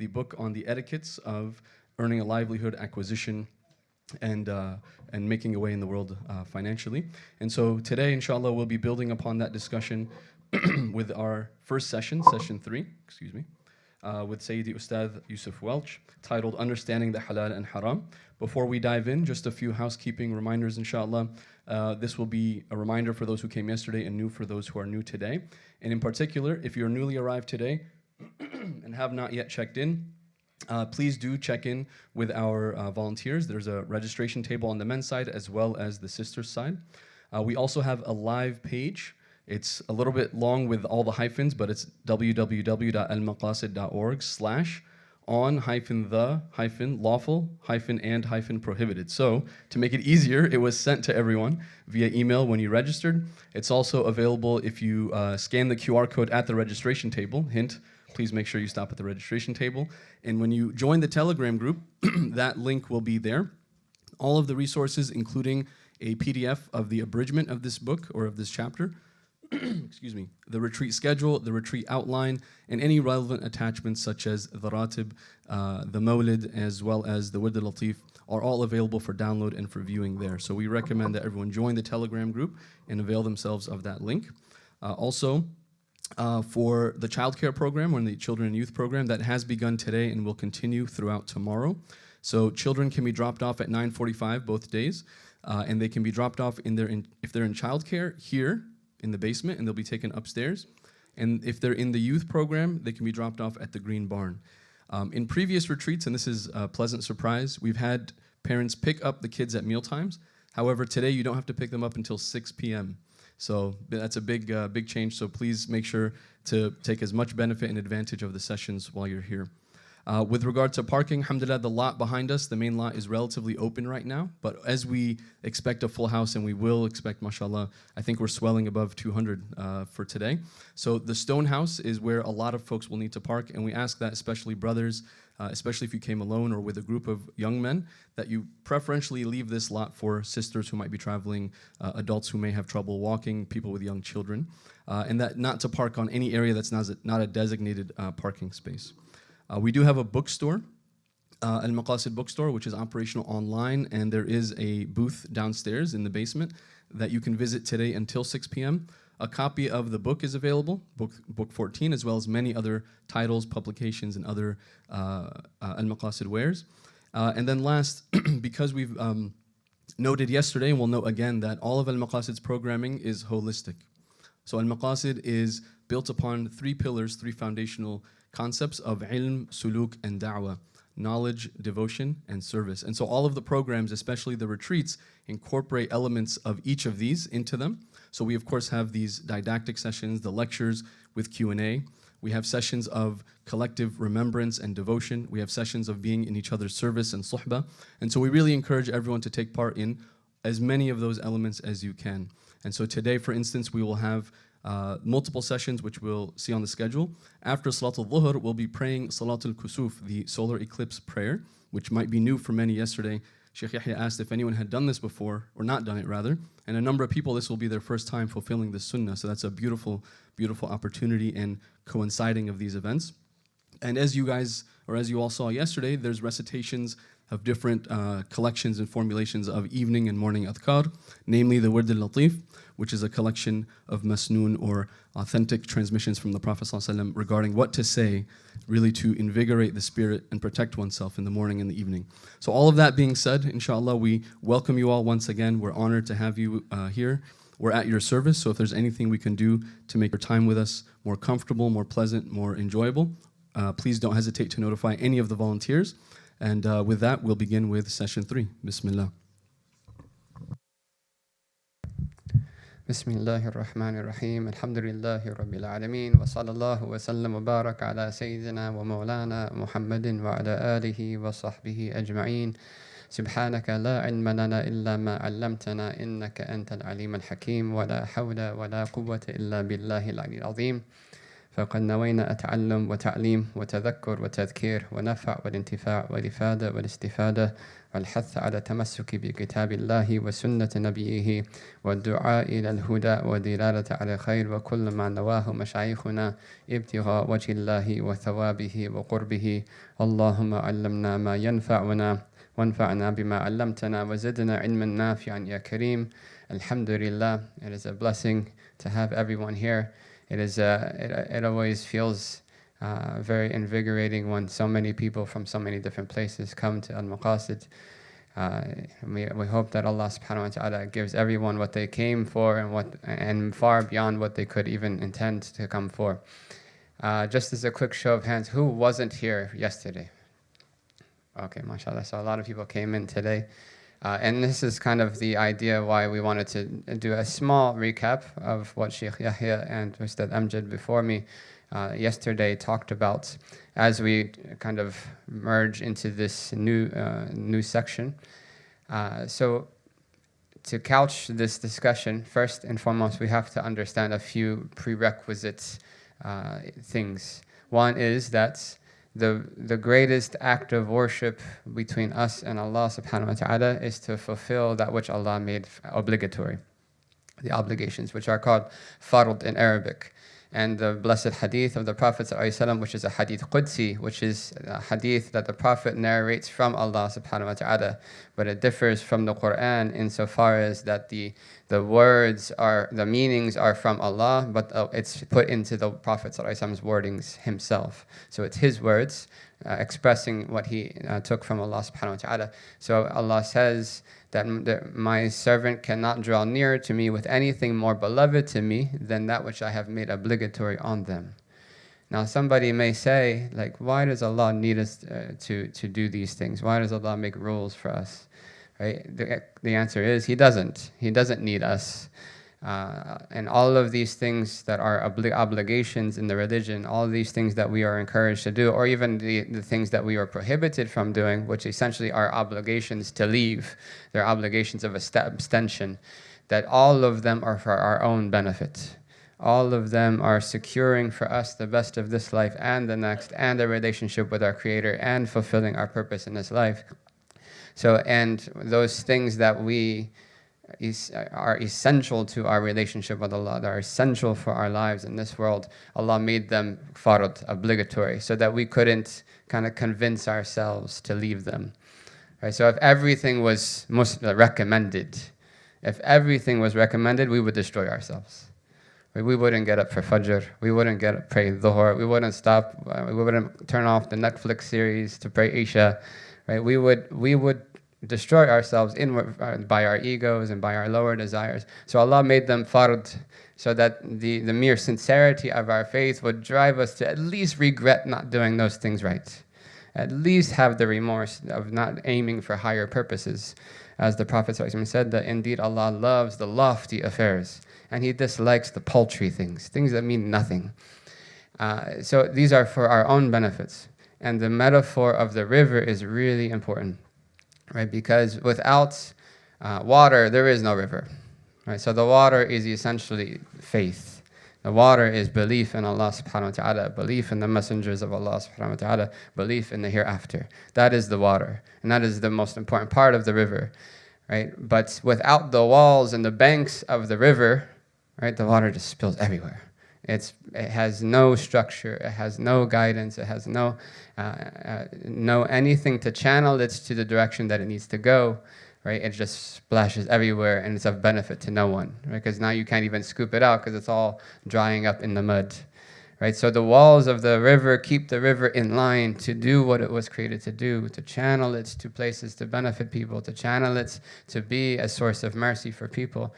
the book on the etiquettes of earning a livelihood, acquisition, and making a way in the world financially. And so today, inshallah, we'll be building upon that discussion with our first session, session 3, with Sayyidi Ustadh Yusuf Welch, titled Understanding the Halal and Haram. Before we dive in, just a few housekeeping reminders, inshallah. This will be a reminder for those who came yesterday and new for those who are new today. And in particular, if you're newly arrived today and have not yet checked in, please do check in with our volunteers. There's a registration table on the men's side as well as the sisters' side. We also have a live page. It's a little bit long with all the hyphens, but it's www.almaqasid.org/on-the-lawful-and-prohibited. So to make it easier, it was sent to everyone via email when you registered. It's also available if you scan the QR code at the registration table. Hint, please make sure you stop at the registration table. And when you join the Telegram group, that link will be there. All of the resources, including a PDF of the abridgment of this book or of this chapter, the retreat schedule, the retreat outline, and any relevant attachments such as the Ratib, the Mawlid, as well as the Wird al-Latif, are all available for download and for viewing there. So we recommend that everyone join the Telegram group and avail themselves of that link. For the childcare program, or the children and youth program, that has begun today and will continue throughout tomorrow. So children can be dropped off at 9:45 both days, and they can be dropped off if they're in childcare here in the basement, and they'll be taken upstairs. And if they're in the youth program, they can be dropped off at the Green Barn. In previous retreats, and this is a pleasant surprise, we've had parents pick up the kids at mealtimes. However, today you don't have to pick them up until 6 p.m. So that's a big change. So please make sure to take as much benefit and advantage of the sessions while you're here. With regard to parking, alhamdulillah, the lot behind us, the main lot, is relatively open right now. But as we expect a full house, and we will expect, mashallah, I think we're swelling above 200 for today. So the stone house is where a lot of folks will need to park, and we ask that especially brothers, especially if you came alone or with a group of young men, that you preferentially leave this lot for sisters who might be traveling, adults who may have trouble walking, people with young children, and that not to park on any area that's not a designated parking space. We do have a bookstore, Al-Maqasid bookstore, which is operational online, and there is a booth downstairs in the basement that you can visit today until 6 p.m. A copy of the book is available, book 14, as well as many other titles, publications, and other Al-Maqasid wares. And then last, because we've noted yesterday, and we'll note again, that all of Al-Maqasid's programming is holistic. So Al-Maqasid is built upon 3 pillars, 3 foundational concepts of ilm, suluk, and da'wah: knowledge, devotion, and service. And so all of the programs, especially the retreats, incorporate elements of each of these into them. So we, of course, have these didactic sessions, the lectures with Q&A. We have sessions of collective remembrance and devotion. We have sessions of being in each other's service and suhbah. And so we really encourage everyone to take part in as many of those elements as you can. And so today, for instance, we will have multiple sessions, which we'll see on the schedule. After Salatul Dhuhr, we'll be praying Salatul Kusuf, the solar eclipse prayer, which might be new for many yesterday. Sheikh Yahya asked if anyone had done this before, or not done it rather, and a number of people, this will be their first time fulfilling the sunnah, so that's a beautiful, beautiful opportunity and coinciding of these events. And as you guys, or as you all saw yesterday, there's recitations of different collections and formulations of evening and morning adhkar, namely the Wird al-Latif, which is a collection of masnoon, or authentic transmissions from the Prophet ﷺ regarding what to say, really to invigorate the spirit and protect oneself in the morning and the evening. So all of that being said, inshallah, we welcome you all once again. We're honored to have you here. We're at your service, so if there's anything we can do to make your time with us more comfortable, more pleasant, more enjoyable, please don't hesitate to notify any of the volunteers. And with that, we'll begin with session 3. Bismillah. بسم الله الرحمن الرحيم الحمد لله رب العالمين وصلى الله وسلم وبارك على سيدنا ومولانا محمد وعلى آله وصحبه أجمعين سبحانك لا علم لنا إلا ما علمتنا إنك أنت العليم الحكيم ولا حول ولا قوة إلا بالله العلي العظيم فقد نوينا التعلم وتعليم وتذكر وتذكير ونفع والانتفاع والإفادة والاستفادة والحث على التمسك بكتاب الله وسنة نبيه والدعاء إلى الهدى والدلالة على خير وكل ما نواه مشايخنا ابتغاء وجه الله وثوابه وقربه. اللهم علمنا ما ينفعنا وانفعنا بما علمتنا وزدنا علما نافعا يا كريم. Alhamdulillah, it is a blessing to have everyone here. It always feels very invigorating when so many people from so many different places come to Al-Maqasid. We hope that Allah subhanahu wa ta'ala gives everyone what they came for and far beyond what they could even intend to come for. Just as a quick show of hands, who wasn't here yesterday? Okay, mashallah. So a lot of people came in today. And this is kind of the idea why we wanted to do a small recap of what Sheikh Yahya and Ustad Amjad before me yesterday talked about as we kind of merge into this new section. So to couch this discussion, first and foremost, we have to understand a few prerequisite things. One is that the greatest act of worship between us and Allah subhanahu wa ta'ala is to fulfill that which Allah made obligatory, the obligations, which are called fard in Arabic. And the blessed hadith of the Prophet ﷺ, which is a hadith Qudsi, which is a hadith that the Prophet narrates from Allah subhanahu wa ta'ala, but it differs from the Quran insofar as that the words are, the meanings are from Allah, but it's put into the Prophet ﷺ's wordings himself. So it's his words expressing what he took from Allah subhanahu wa ta'ala. So Allah says that my servant cannot draw near to me with anything more beloved to me than that which I have made obligatory on them. Now somebody may say, like, why does Allah need us to do these things? Why does Allah make rules for us? Right? The answer is He doesn't. He doesn't need us. And all of these things that are obligations in the religion, all of these things that we are encouraged to do, or even the things that we are prohibited from doing, which essentially are obligations to leave, they're obligations of abstention, that all of them are for our own benefit. All of them are securing for us the best of this life and the next, and a relationship with our Creator, and fulfilling our purpose in this life. So, and those things that are essential to our relationship with Allah, that are essential for our lives in this world, Allah made them fard, obligatory, so that we couldn't kind of convince ourselves to leave them. Right? So if everything was recommended, we would destroy ourselves. Right? We wouldn't get up for Fajr, we wouldn't get up pray Dhuhr, we wouldn't stop, we wouldn't turn off the Netflix series to pray Isha. Right? We would destroy ourselves by our egos and by our lower desires. So Allah made them fard, so that the mere sincerity of our faith would drive us to at least regret not doing those things right. At least have the remorse of not aiming for higher purposes. As the Prophet said, that indeed Allah loves the lofty affairs, and He dislikes the paltry things that mean nothing. So these are for our own benefits. And the metaphor of the river is really important. Right, because without water, there is no river. Right, so the water is essentially faith. The water is belief in Allah subhanahu wa ta'ala, belief in the messengers of Allah subhanahu wa ta'ala, belief in the hereafter. That is the water, and that is the most important part of the river. Right, but without the walls and the banks of the river, right, the water just spills everywhere. It has no structure, it has no guidance, it has no anything to channel it to the direction that it needs to go, right? It just splashes everywhere, and it's of benefit to no one, right? Because now you can't even scoop it out because it's all drying up in the mud, right? So the walls of the river keep the river in line to do what it was created to do, to channel it to places to benefit people, to channel it to be a source of mercy for people.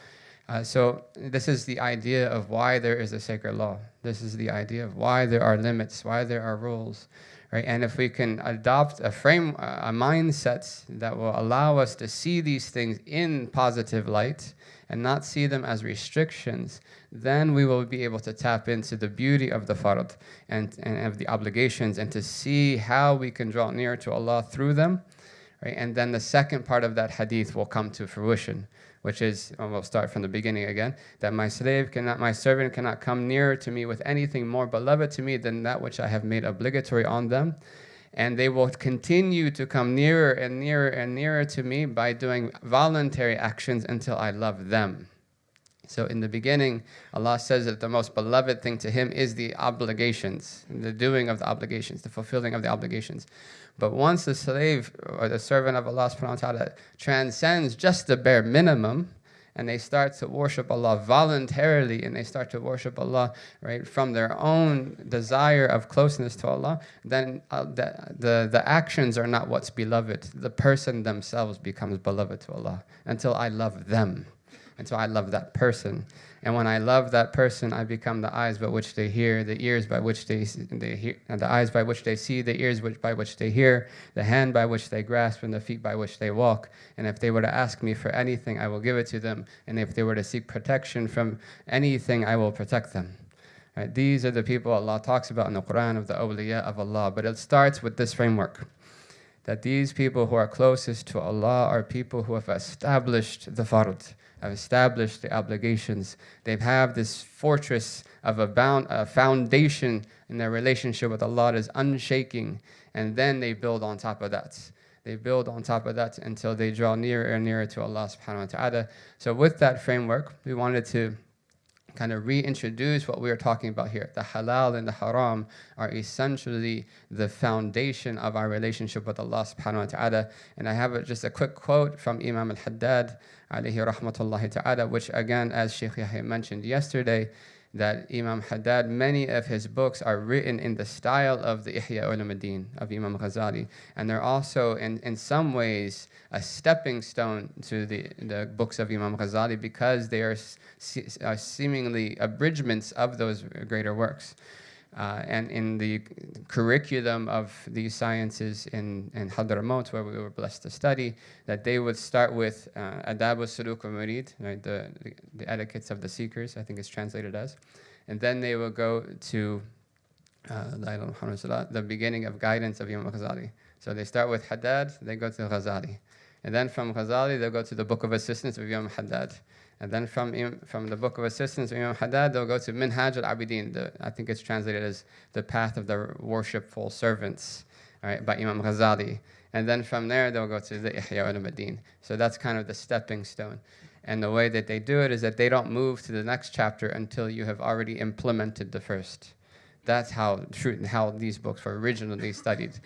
So this is the idea of why there is a sacred law. This is the idea of why there are limits, why there are rules, right? And if we can adopt a mindset that will allow us to see these things in positive light and not see them as restrictions, then we will be able to tap into the beauty of the fard and of the obligations, and to see how we can draw near to Allah through them. Right? And then the second part of that hadith will come to fruition, which is, and we'll start from the beginning again, that my servant cannot come nearer to me with anything more beloved to me than that which I have made obligatory on them. And they will continue to come nearer and nearer and nearer to me by doing voluntary actions until I love them. So in the beginning, Allah says that the most beloved thing to Him is the obligations, the doing of the obligations, the fulfilling of the obligations. But once the slave or the servant of Allah subhanahu wa ta'ala transcends just the bare minimum, and they start to worship Allah voluntarily, and they start to worship Allah right from their own desire of closeness to Allah, then the actions are not what's beloved. The person themselves becomes beloved to Allah until I love them. And so I love that person. And when I love that person, I become the eyes by which they hear, the ears by which they hear, and the eyes by which they see, the ears by which they hear, the hand by which they grasp, and the feet by which they walk. And if they were to ask me for anything, I will give it to them. And if they were to seek protection from anything, I will protect them. Right? These are the people Allah talks about in the Quran of the awliya of Allah. But it starts with this framework, that these people who are closest to Allah are people who have established the fard, have established the obligations. They have this fortress of a foundation in their relationship with Allah that is unshaking, and then they build on top of that. They build on top of that until they draw nearer and nearer to Allah subhanahu wa ta'ala. So with that framework, we wanted to kind of reintroduce what we were talking about here. The halal and the haram are essentially the foundation of our relationship with Allah subhanahu wa ta'ala. And I have just a quick quote from Imam al-Haddad alayhi rahmatullahi ta'ala, which again, as Shaykh Yahya mentioned yesterday, that Imam Haddad, many of his books are written in the style of the Ihya Ulumuddin of Imam Ghazali. And they're also, in some ways, a stepping stone to the books of Imam Ghazali, because they are seemingly abridgments of those greater works. And in the curriculum of these sciences in Hadramaut, where we were blessed to study, that they would start with Adab al-Suluk al-Murid, right, the etiquettes of the seekers, I think it's translated as. And then they will go to the beginning of guidance of Imam Ghazali. So they start with Haddad, they go to Ghazali. And then from Ghazali, they'll go to the Book of Assistance of Imam Haddad. And then from the Book of Assistance of Imam Haddad, they'll go to Minhaj al-Abidin. I think it's translated as the Path of the Worshipful Servants, right, by Imam Ghazali. And then from there, they'll go to the Ihya Ulumuddin. So that's kind of the stepping stone. And the way that they do it is that they don't move to the next chapter until you have already implemented the first. That's how these books were originally studied.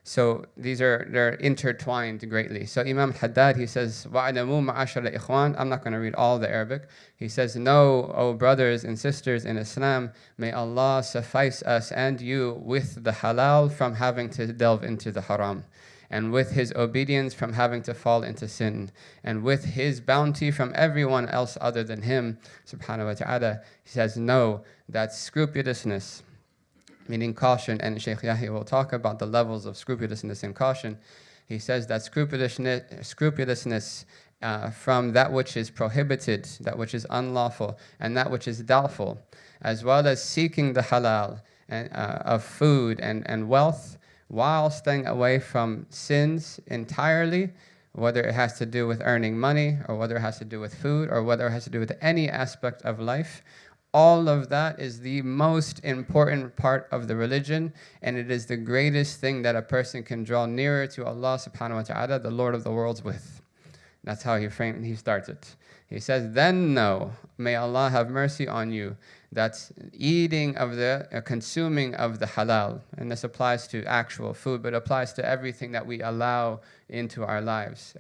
So they're intertwined greatly. So Imam Haddad, he says, وَعْلَمُوا مَعَاشَرَ الْإِخْوَانِ, I'm not going to read all the Arabic. He says, know, O brothers and sisters in Islam, may Allah suffice us and you with the halal from having to delve into the haram, and with His obedience from having to fall into sin, and with His bounty from everyone else other than Him, subhanahu wa ta'ala. He says, know that scrupulousness, meaning caution, and Shaykh Yahya will talk about the levels of scrupulousness and caution. He says that scrupulousness from that which is prohibited, that which is unlawful, and that which is doubtful, as well as seeking the halal of food and wealth, while staying away from sins entirely, whether it has to do with earning money, or whether it has to do with food, or whether it has to do with any aspect of life. All of that is the most important part of the religion, and it is the greatest thing that a person can draw nearer to Allah subhanahu wa ta'ala, the Lord of the worlds, with. That's how he starts it. He says, then know, may Allah have mercy on you, that eating of consuming of the halal, and this applies to actual food, but applies to everything that we allow into our lives.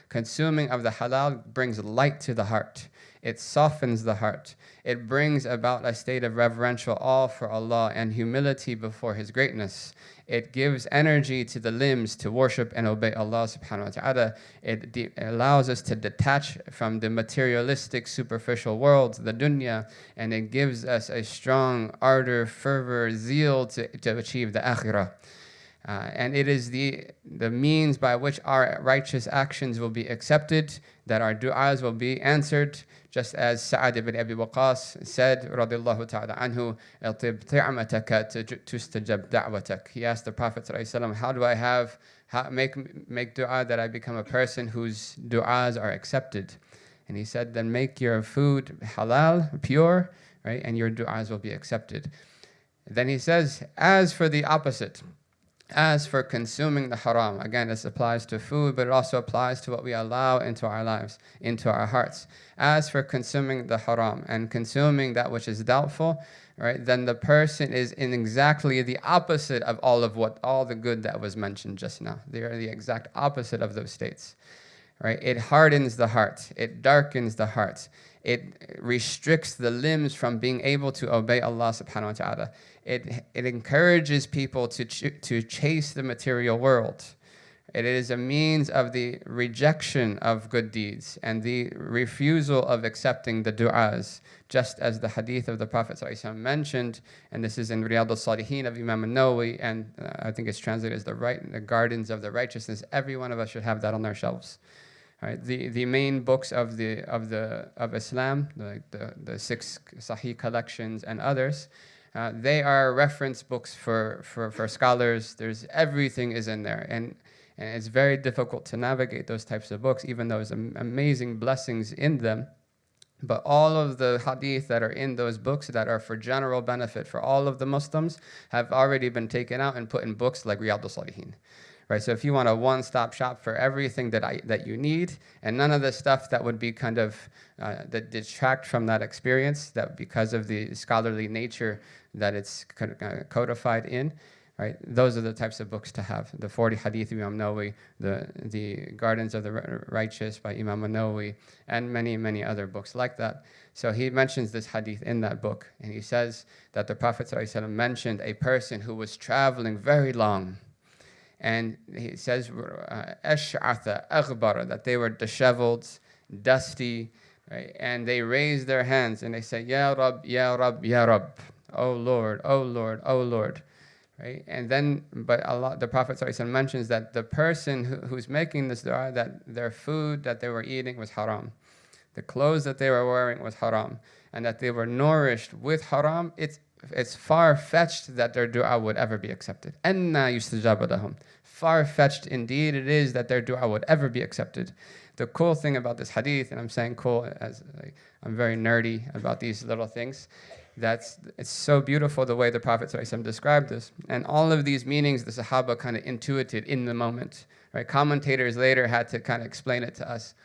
Consuming of the halal brings light to the heart. It softens the heart. It brings about a state of reverential awe for Allah and humility before His greatness. It gives energy to the limbs to worship and obey Allah subhanahu wa ta'ala. It allows us to detach from the materialistic, superficial world, the dunya, and it gives us a strong ardor, fervor, zeal to achieve the akhirah. And it is the means by which our righteous actions will be accepted, that our du'as will be answered, Just as Sa'ad ibn Abi Waqqas said, radiyallahu ta'ala anhu, "Atib ti'amataka tustajab da'watak." He asked the Prophet ﷺ, how do I make dua that I become a person whose du'as are accepted? And he said, then make your food halal, pure, right, and your du'as will be accepted. Then he says, as for the opposite, as for consuming the haram, again, this applies to food, but it also applies to what we allow into our lives, into our hearts. As for consuming the haram and consuming that which is doubtful, right, then the person is in exactly the opposite of all the good that was mentioned just now. They are the exact opposite of those states. Right? It hardens the heart. It darkens the heart. It restricts the limbs from being able to obey Allah subhanahu wa ta'ala. It encourages people to chase the material world. It is a means of the rejection of good deeds and the refusal of accepting the du'as, just as the hadith of the Prophet ﷺ mentioned, and this is in Riyadh al-Salihin of Imam al-Nawawi, and I think it's translated as the gardens of the righteousness. Every one of us should have that on their shelves. Right, the main books of Islam, the 6 Sahih collections and others, they are reference books for scholars. Everything is in there, and it's very difficult to navigate those types of books, even though there's amazing blessings in them. But all of the hadith that are in those books that are for general benefit for all of the Muslims have already been taken out and put in books like Riyadh al-Salihin. Right, so if you want a one-stop shop for everything that you need, and none of the stuff that would be kind of that detract from that experience, that because of the scholarly nature that it's codified in, right? Those are the types of books to have. The 40 Hadith of Imam Nawawi, the Gardens of the Righteous by Imam Nawawi, and many, many other books like that. So he mentions this hadith in that book, and he says that the Prophet ﷺ mentioned a person who was traveling very long. And he says, Ash'atha aghbara, that they were disheveled, dusty, right? And they raised their hands and they say, Ya Rab, Ya Rab, Ya Rab, oh Lord, oh Lord, oh Lord. Right? And then, but Allah, the Prophet ﷺ mentions that the person who's making this dua, that their food that they were eating was haram. The clothes that they were wearing was haram. And that they were nourished with haram, it's far-fetched that their dua would ever be accepted. أَنَّا يُسْتَجَابَ لَهُمْ. Far-fetched indeed it is that their dua would ever be accepted. The cool thing about this hadith, and I'm saying cool as I'm very nerdy about these little things, it's so beautiful the way the Prophet ﷺ described this. And all of these meanings the Sahaba kind of intuited in the moment. Right? Commentators later had to kind of explain it to us.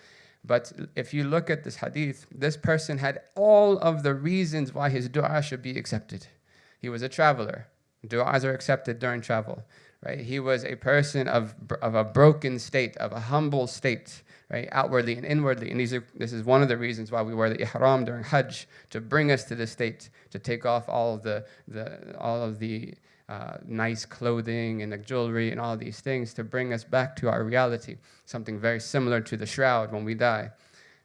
But if you look at this hadith, this person had all of the reasons why his dua should be accepted. He was a traveler. Du'as are accepted during travel. Right? He was a person of a broken state, of a humble state, right? Outwardly and inwardly. And this is one of the reasons why we wear the ihram during Hajj, to bring us to this state, to take off all of the nice clothing and the jewelry and all these things, to bring us back to our reality. Something very similar to the shroud when we die.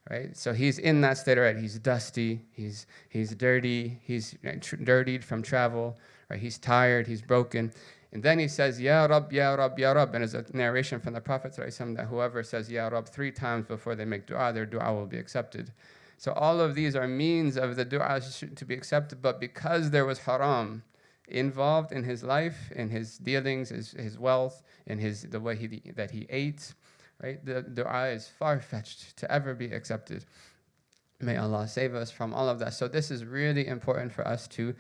Right? So he's in that state already. He's dusty, he's dirty, he's dirtied from travel, right? He's tired, he's broken. And then he says, Ya Rab, Ya Rab, Ya Rab. And there's a narration from the Prophet ﷺ that whoever says Ya Rab 3 times before they make dua, their dua will be accepted. So all of these are means of the dua to be accepted, but because there was haram involved in his life, in his dealings, his wealth, in the way that he ate, right? The dua is far-fetched to ever be accepted. May Allah save us from all of that. So this is really important for us to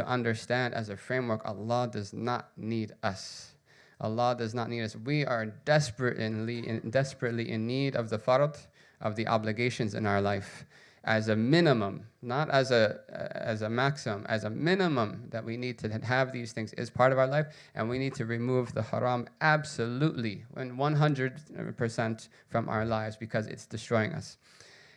understand as a framework. Allah does not need us. Allah does not need us. We are desperately in need of the fard, of the obligations in our life. As a minimum, not as a maximum, as a minimum that we need to have these things is part of our life, and we need to remove the haram absolutely and 100% from our lives because it's destroying us.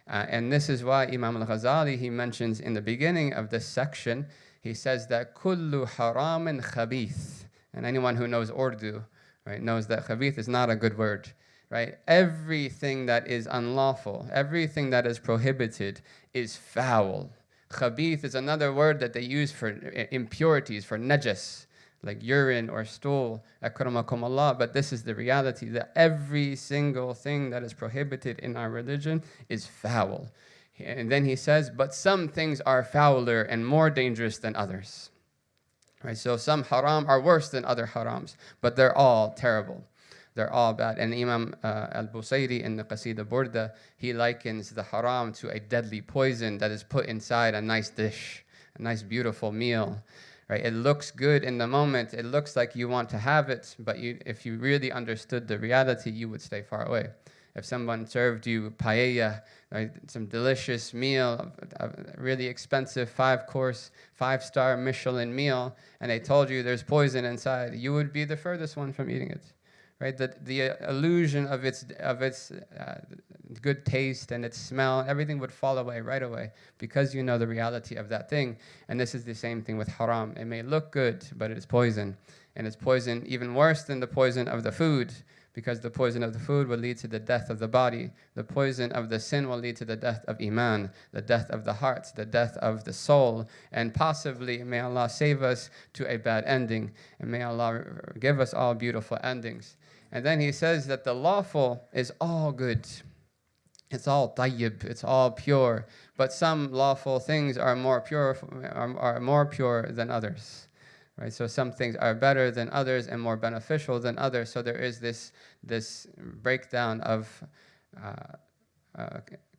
And this is why Imam al-Ghazali, he mentions in the beginning of this section, he says that kullu haramin khabith. And anyone who knows Urdu, right, knows that khabith is not a good word. Right? Everything that is unlawful, everything that is prohibited is foul. Khabith is another word that they use for impurities, for najas, like urine or stool, akramakum Allah. But this is the reality, that every single thing that is prohibited in our religion is foul. And then he says, but some things are fouler and more dangerous than others. Right? So some haram are worse than other harams, but they're all terrible. They're all bad. And Imam Al-Busayri in the Qasida Burda, he likens the haram to a deadly poison that is put inside a nice dish, a nice beautiful meal. Right? It looks good in the moment. It looks like you want to have it, but if you really understood the reality, you would stay far away. If someone served you paella, right, some delicious meal, a really expensive 5-course, 5-star Michelin meal, and they told you there's poison inside, you would be the furthest one from eating it. Right? The illusion of its good taste and its smell, everything would fall away right away because you know the reality of that thing. And this is the same thing with haram. It may look good, but it is poison. And it's poison even worse than the poison of the food, because the poison of the food will lead to the death of the body. The poison of the sin will lead to the death of iman, the death of the heart, the death of the soul, and possibly, may Allah save us, to a bad ending. And may Allah give us all beautiful endings. And then he says that the lawful is all good. It's all tayyib, it's all pure. But some lawful things are more pure than others. Right? So some things are better than others and more beneficial than others. So there is this breakdown of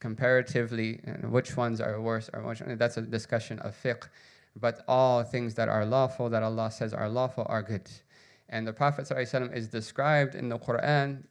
comparatively which ones are worse or which. That's a discussion of fiqh. But all things that are lawful, that Allah says are lawful, are good. And the Prophet ﷺ is described in the Quran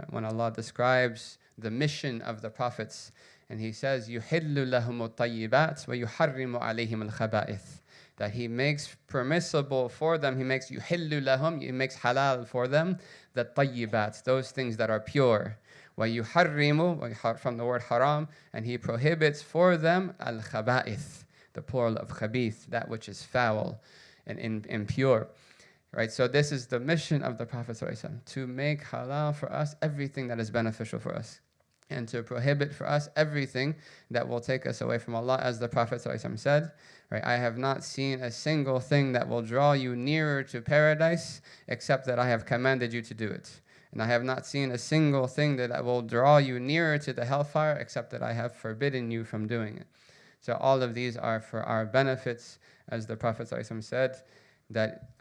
when Allah describes the mission of the prophets. And he says, يُحِلُّ لَهُمُ الطَّيِّبَاتِ وَيُحَرِّمُ عَلَيْهِمُ الْخَبَائِثِ. That he makes permissible for them, he makes yuhillu lahum, he makes halal for them, the tayyibat, those things that are pure. وَيُحَرِّمُ, from the word haram, and he prohibits for them al-khaba'ith, the plural of khabith, that which is foul and impure. Right? So this is the mission of the Prophet ﷺ, to make halal for us everything that is beneficial for us, and to prohibit for us everything that will take us away from Allah. As the Prophet ﷺ said, right, I have not seen a single thing that will draw you nearer to paradise except that I have commanded you to do it. And I have not seen a single thing that will draw you nearer to the hellfire except that I have forbidden you from doing it. So all of these are for our benefits. As the Prophet ﷺ said, that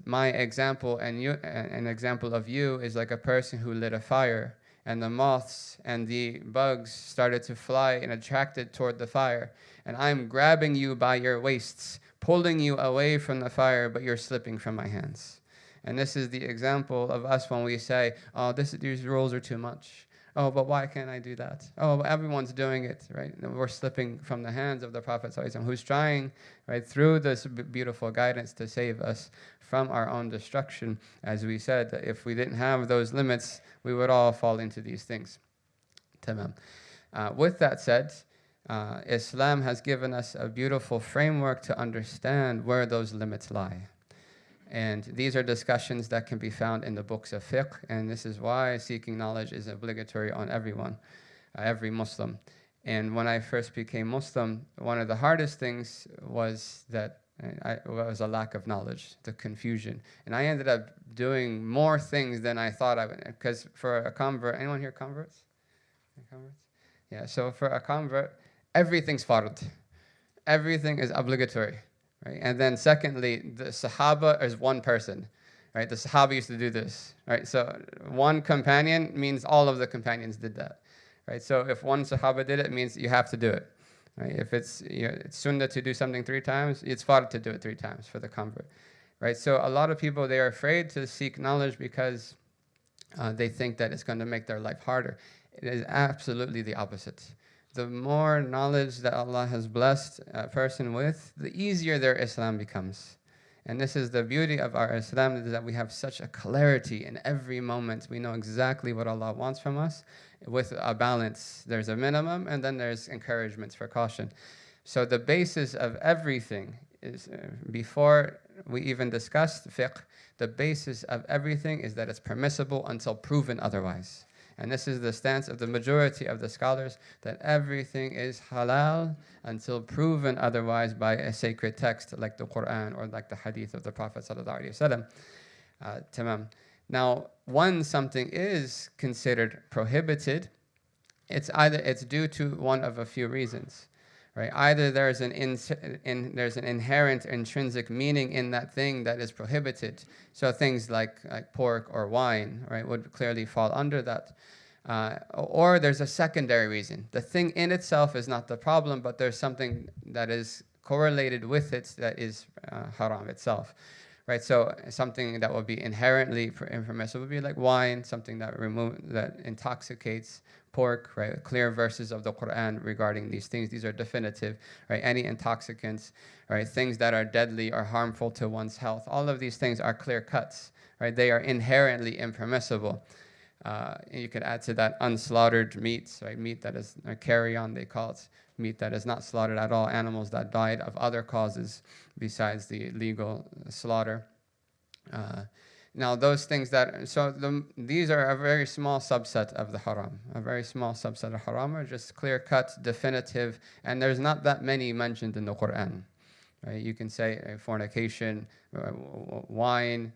my example and an example of you is like a person who lit a fire, and the moths and the bugs started to fly and attracted toward the fire. And I'm grabbing you by your waists, pulling you away from the fire, but you're slipping from my hands. And this is the example of us when we say, oh, these rules are too much. Oh, but why can't I do that? Oh, but everyone's doing it, right? And we're slipping from the hands of the Prophet ﷺ, who's trying, right, through this beautiful guidance to save us from our own destruction. As we said, that if we didn't have those limits, we would all fall into these things. Tamam. With that said, Islam has given us a beautiful framework to understand where those limits lie. And these are discussions that can be found in the books of fiqh, and this is why seeking knowledge is obligatory on everyone, every Muslim. And when I first became Muslim, one of the hardest things was that was a lack of knowledge, the confusion. And I ended up doing more things than I thought I would, because for a convert, anyone here converts? Converts? Yeah, so for a convert, everything's fard. Everything is obligatory. Right? And then secondly, the Sahaba is one person. Right? The Sahaba used to do this. Right? So one companion means all of the companions did that. Right? So if one Sahaba did it, it means you have to do it. Right? If it's sunnah to do something 3 times, it's fard to do it 3 times for the convert. Right? So a lot of people, they are afraid to seek knowledge because they think that it's going to make their life harder. It is absolutely the opposite. The more knowledge that Allah has blessed a person with, the easier their Islam becomes. And this is the beauty of our Islam, is that we have such a clarity in every moment. We know exactly what Allah wants from us with a balance. There's a minimum, and then there's encouragements for caution. So the basis of everything is, before we even discussed fiqh, the basis of everything is that it's permissible until proven otherwise. And this is the stance of the majority of the scholars, that everything is halal until proven otherwise by a sacred text like the Quran or like the hadith of the Prophet ﷺ. Tamam. Now, when something is considered prohibited, it's due to one of a few reasons, right? Either there's an inherent intrinsic meaning in that thing that is prohibited. So things like pork or wine, right, would clearly fall under that. Or there's a secondary reason. The thing in itself is not the problem, but there's something that is correlated with it that is haram itself, right? So something that will be inherently impermissible would be like wine, something that intoxicates, pork, right? Clear verses of the Quran regarding these things. These are definitive, right? Any intoxicants, right? Things that are deadly or harmful to one's health. All of these things are clear cuts, right? They are inherently impermissible. You could add to that unslaughtered meats, right? Meat that is carrion, they call it. Meat that is not slaughtered at all. Animals that died of other causes besides the legal slaughter. Now those things these are a very small subset of the haram. A very small subset of haram are just clear-cut, definitive, and there's not that many mentioned in the Quran. Right? You can say fornication, wine,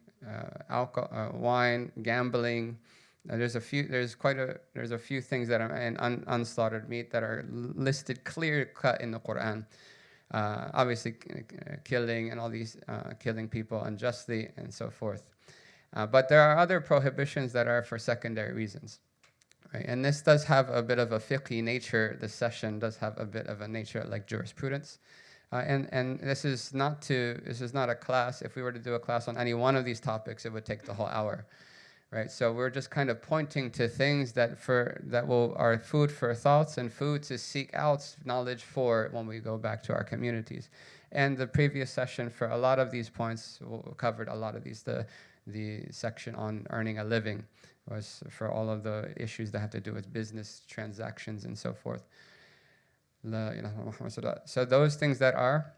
alcohol, wine, gambling. There's a few things that are in unslaughtered meat that are listed clear-cut in the Quran. Obviously, killing and all these killing people unjustly and so forth. But there are other prohibitions that are for secondary reasons, right? And this does have a bit of a fiqhi nature. This session does have a bit of a nature like jurisprudence. And this is not a class. If we were to do a class on any one of these topics, it would take the whole hour. Right, so we're just kind of pointing to things that are food for thoughts and food to seek out knowledge for when we go back to our communities. And the previous session for a lot of these points covered a lot of these. The section on earning a living was for all of the issues that have to do with business transactions and so forth. So those things that are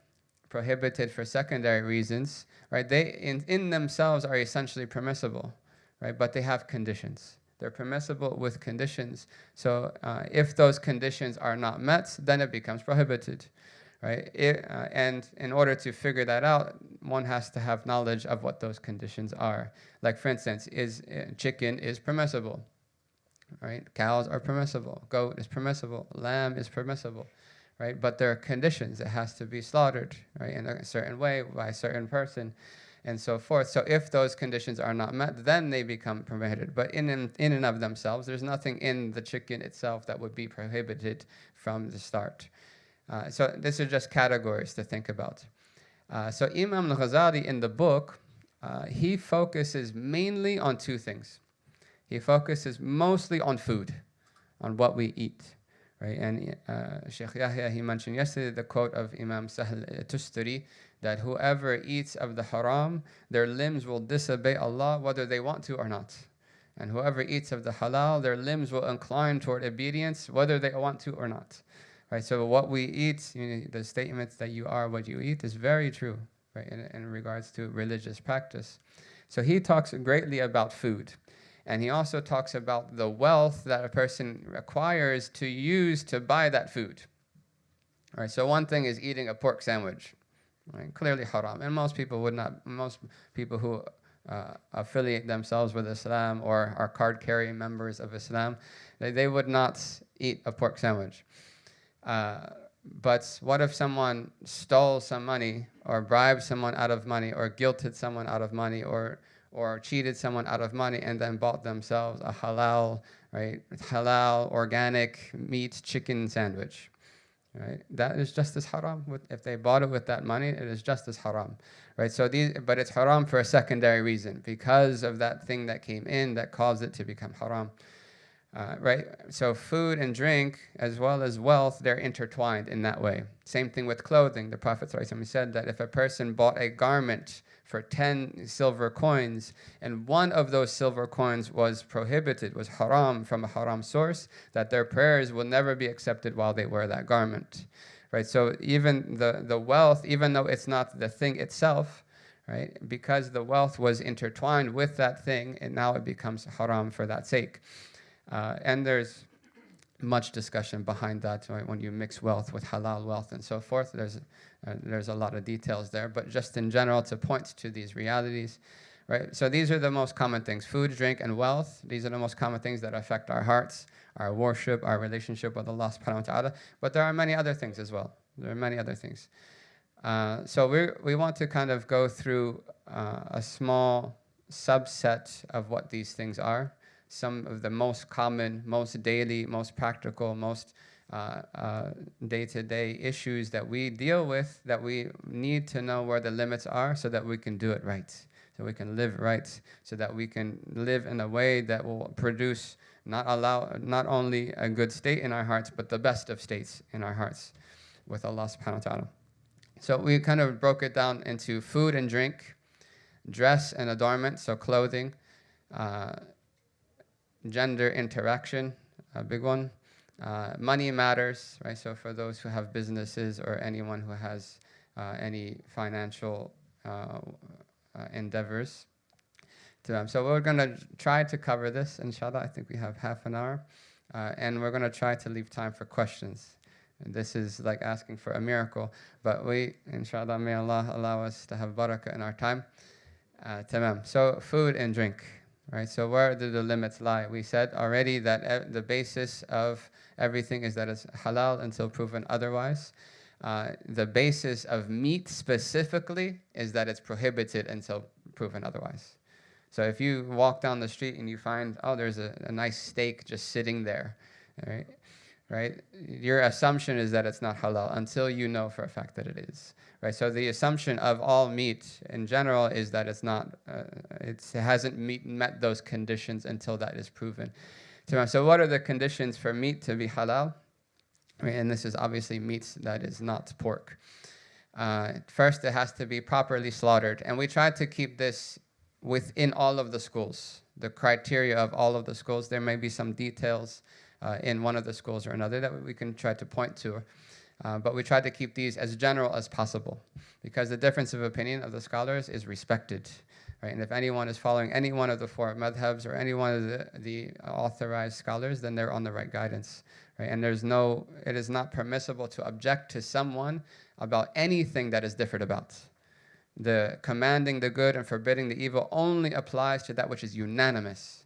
prohibited for secondary reasons, right? They in themselves are essentially permissible. Right, but they have conditions. They're permissible with conditions. So if those conditions are not met, then it becomes prohibited. Right? And in order to figure that out, one has to have knowledge of what those conditions are. Like for instance, chicken is permissible. Right? Cows are permissible. Goat is permissible. Lamb is permissible. Right? But there are conditions. It has to be slaughtered, right, in a certain way by a certain person, and so forth. So if those conditions are not met, then they become prohibited. But in and of themselves, there's nothing in the chicken itself that would be prohibited from the start. So these are just categories to think about. So Imam al-Ghazali in the book, he focuses mainly on two things. He focuses mostly on food, on what we eat. Right? And Sheikh Yahya, he mentioned yesterday the quote of Imam Sahl Tustari, that whoever eats of the haram, their limbs will disobey Allah whether they want to or not. And whoever eats of the halal, their limbs will incline toward obedience whether they want to or not. Right? So what we eat, the statements that you are what you eat is very true, right, in regards to religious practice. So he talks greatly about food. And he also talks about the wealth that a person requires to use to buy that food. All right, so one thing is eating a pork sandwich, right? Clearly haram. And most people who affiliate themselves with Islam or are card-carrying members of Islam, they would not eat a pork sandwich. But what if someone stole some money or bribed someone out of money or guilted someone out of money or cheated someone out of money and then bought themselves a halal, right? Halal, organic meat chicken sandwich, right? That is just as haram. If they bought it with that money, it is just as haram, right? But it's haram for a secondary reason, because of that thing that came in that caused it to become haram, right? So food and drink, as well as wealth, they're intertwined in that way. Same thing with clothing. The Prophet ﷺ said that if a person bought a garment for 10 silver coins, and one of those silver coins was prohibited, was haram from a haram source, that their prayers will never be accepted while they wear that garment, right? So even the wealth, even though it's not the thing itself, right, because the wealth was intertwined with that thing, and now it becomes haram for that sake. And there's much discussion behind that, right? When you mix wealth with halal wealth and so forth. There's a lot of details there, but just in general to point to these realities, right? So these are the most common things: food, drink, and wealth. These are the most common things that affect our hearts, our worship, our relationship with Allah subhanahu wa ta'ala. But there are many other things as well. There are many other things. So we want to kind of go through a small subset of what these things are. Some of the most common, most daily, most practical, most day-to-day issues that we deal with, that we need to know where the limits are so that we can do it right, so we can live right, so that we can live in a way that will produce not only a good state in our hearts, but the best of states in our hearts with Allah subhanahu wa ta'ala. So we kind of broke it down into food and drink, dress and adornment, so clothing, gender interaction, a big one. Money matters, right? So for those who have businesses or anyone who has any financial endeavors to them. So we're going to try to cover this, inshallah. I think we have half an hour. And we're going to try to leave time for questions. And this is like asking for a miracle. But we, inshallah, may Allah allow us to have barakah in our time. Tamam. So food and drink. Right, so where do the limits lie? We said already that the basis of everything is that it's halal until proven otherwise. The basis of meat specifically is that it's prohibited until proven otherwise. So if you walk down the street and you find, oh, there's a nice steak just sitting there, right? Your assumption is that it's not halal until you know for a fact that it is. Right, so the assumption of all meat in general is that it's not, it hasn't met those conditions until that is proven. So what are the conditions for meat to be halal? Right, and this is obviously meat that is not pork. First, it has to be properly slaughtered. And we tried to keep this within all of the schools, the criteria of all of the schools. There may be some details in one of the schools or another that we can try to point to. But we tried to keep these as general as possible because the difference of opinion of the scholars is respected. Right? And if anyone is following any one of the four madhabs or any one of the authorized scholars, then they're on the right guidance. Right? And it is not permissible to object to someone about anything that is differed about. The commanding the good and forbidding the evil only applies to that which is unanimous.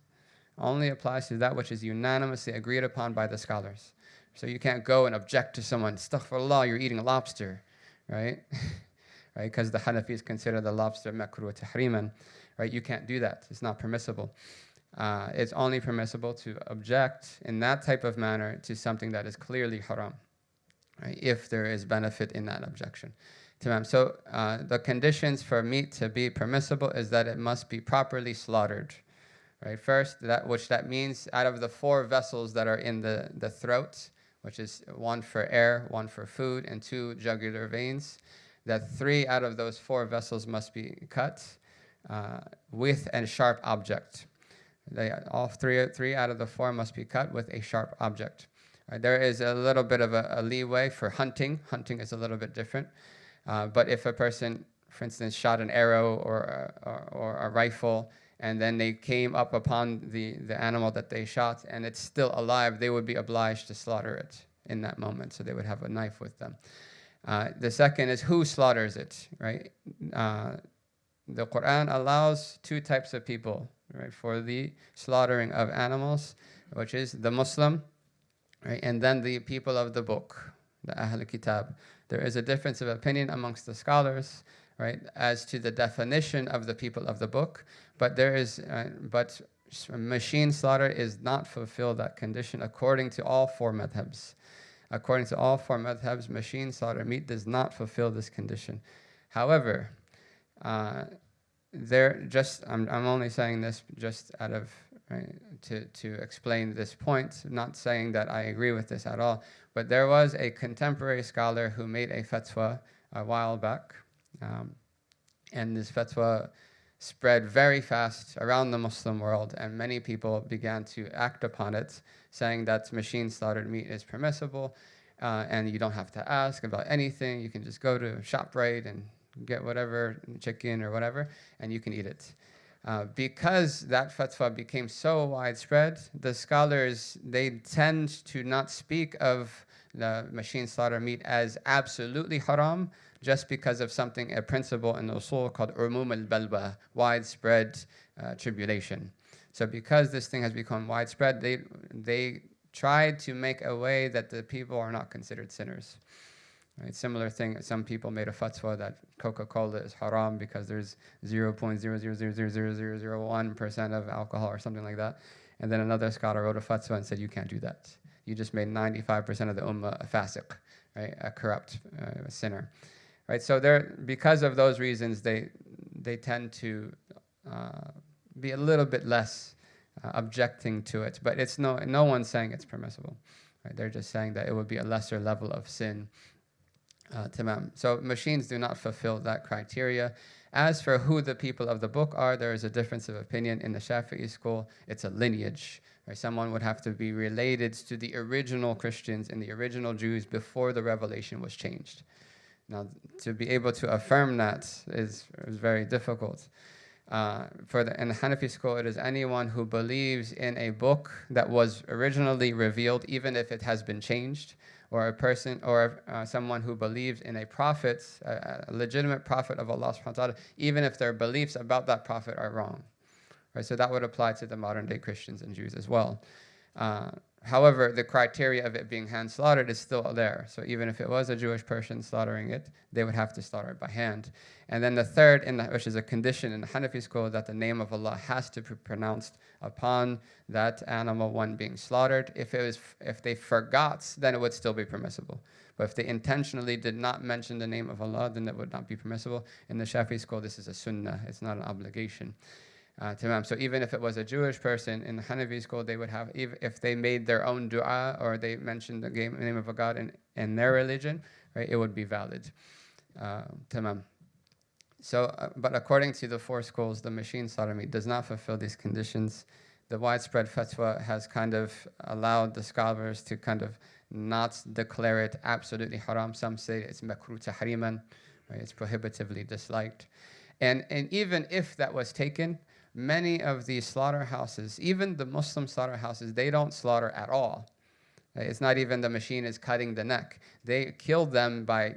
Only applies to that which is unanimously agreed upon by the scholars. So you can't go and object to someone, astaghfirullah, you're eating lobster, right? Right? Because the Hanafis consider the lobster makruh tahriman, right? You can't do that. It's not permissible. It's only permissible to object in that type of manner to something that is clearly haram, right? If there is benefit in that objection. So the conditions for meat to be permissible is that it must be properly slaughtered. Right? First, that means out of the four vessels that are in the throat, which is one for air, one for food, and two jugular veins, that 3 out of those 4 vessels must be cut with a sharp object. All three out of the 4 must be cut with a sharp object. Right? There is a little bit of a leeway for hunting. Hunting is a little bit different. But if a person, for instance, shot an arrow or a rifle, and then they came up upon the animal that they shot and it's still alive, they would be obliged to slaughter it in that moment. So they would have a knife with them. The second is who slaughters it, right? The Quran allows 2 types of people, right, for the slaughtering of animals, which is the Muslim, right, and then the people of the book, the Ahl Kitab. There is a difference of opinion amongst the scholars, right, as to the definition of the people of the book, but machine slaughter is not fulfill that condition according to all 4 madhabs. According to all 4 madhabs, machine slaughter meat does not fulfill this condition. However, I'm only saying this just out of to explain this point, not saying that I agree with this at all, but there was a contemporary scholar who made a fatwa a while back. And this fatwa spread very fast around the Muslim world, and many people began to act upon it, saying that machine slaughtered meat is permissible, and you don't have to ask about anything. You can just go to ShopRite and get whatever, chicken or whatever, and you can eat it. Because that fatwa became so widespread, the scholars, they tend to not speak of the machine slaughter meat as absolutely haram, just because of something, a principle in usul called al-balwa, widespread tribulation. So because this thing has become widespread, they tried to make a way that the people are not considered sinners. Right? Similar thing, some people made a fatwa that Coca-Cola is haram because there's 0.0000001% of alcohol or something like that. And then another scholar wrote a fatwa and said, you can't do that. You just made 95% of the ummah a fasiq, right? A corrupt sinner. Right? So because of those reasons, they tend to be a little bit less objecting to it. But it's no one's saying it's permissible. Right? They're just saying that it would be a lesser level of sin. Tamam. So machines do not fulfill that criteria. As for who the people of the book are, there is a difference of opinion. In the Shafi'i school, it's a lineage. Right? Someone would have to be related to the original Christians and the original Jews before the revelation was changed. Now, to be able to affirm that is very difficult. In the Hanafi school, it is anyone who believes in a book that was originally revealed, even if it has been changed, or a person or someone who believes in a prophet, a legitimate prophet of Allah subhanahu wa ta'ala, even if their beliefs about that prophet are wrong. Right? So that would apply to the modern day Christians and Jews as well. However, the criteria of it being hand slaughtered is still there. So even if it was a Jewish person slaughtering it, they would have to slaughter it by hand. And then the third, which is a condition in the Hanafi school, that the name of Allah has to be pronounced upon that animal when being slaughtered. If they forgot, then it would still be permissible. But if they intentionally did not mention the name of Allah, then it would not be permissible. In the Shafi'i school, this is a sunnah. It's not an obligation. So even if it was a Jewish person, in the Hanafi school, they would have, if they made their own dua or they mentioned the name of a God in their religion, right, it would be valid. So, but according to the four schools, the machine sodomy does not fulfill these conditions. The widespread fatwa has kind of allowed the scholars to kind of not declare it absolutely haram. Some say it's makruh tahriman, right? It's prohibitively disliked. And even if that was taken, many of these slaughterhouses, even the Muslim slaughterhouses, they don't slaughter at all. It's not even the machine is cutting the neck. They kill them by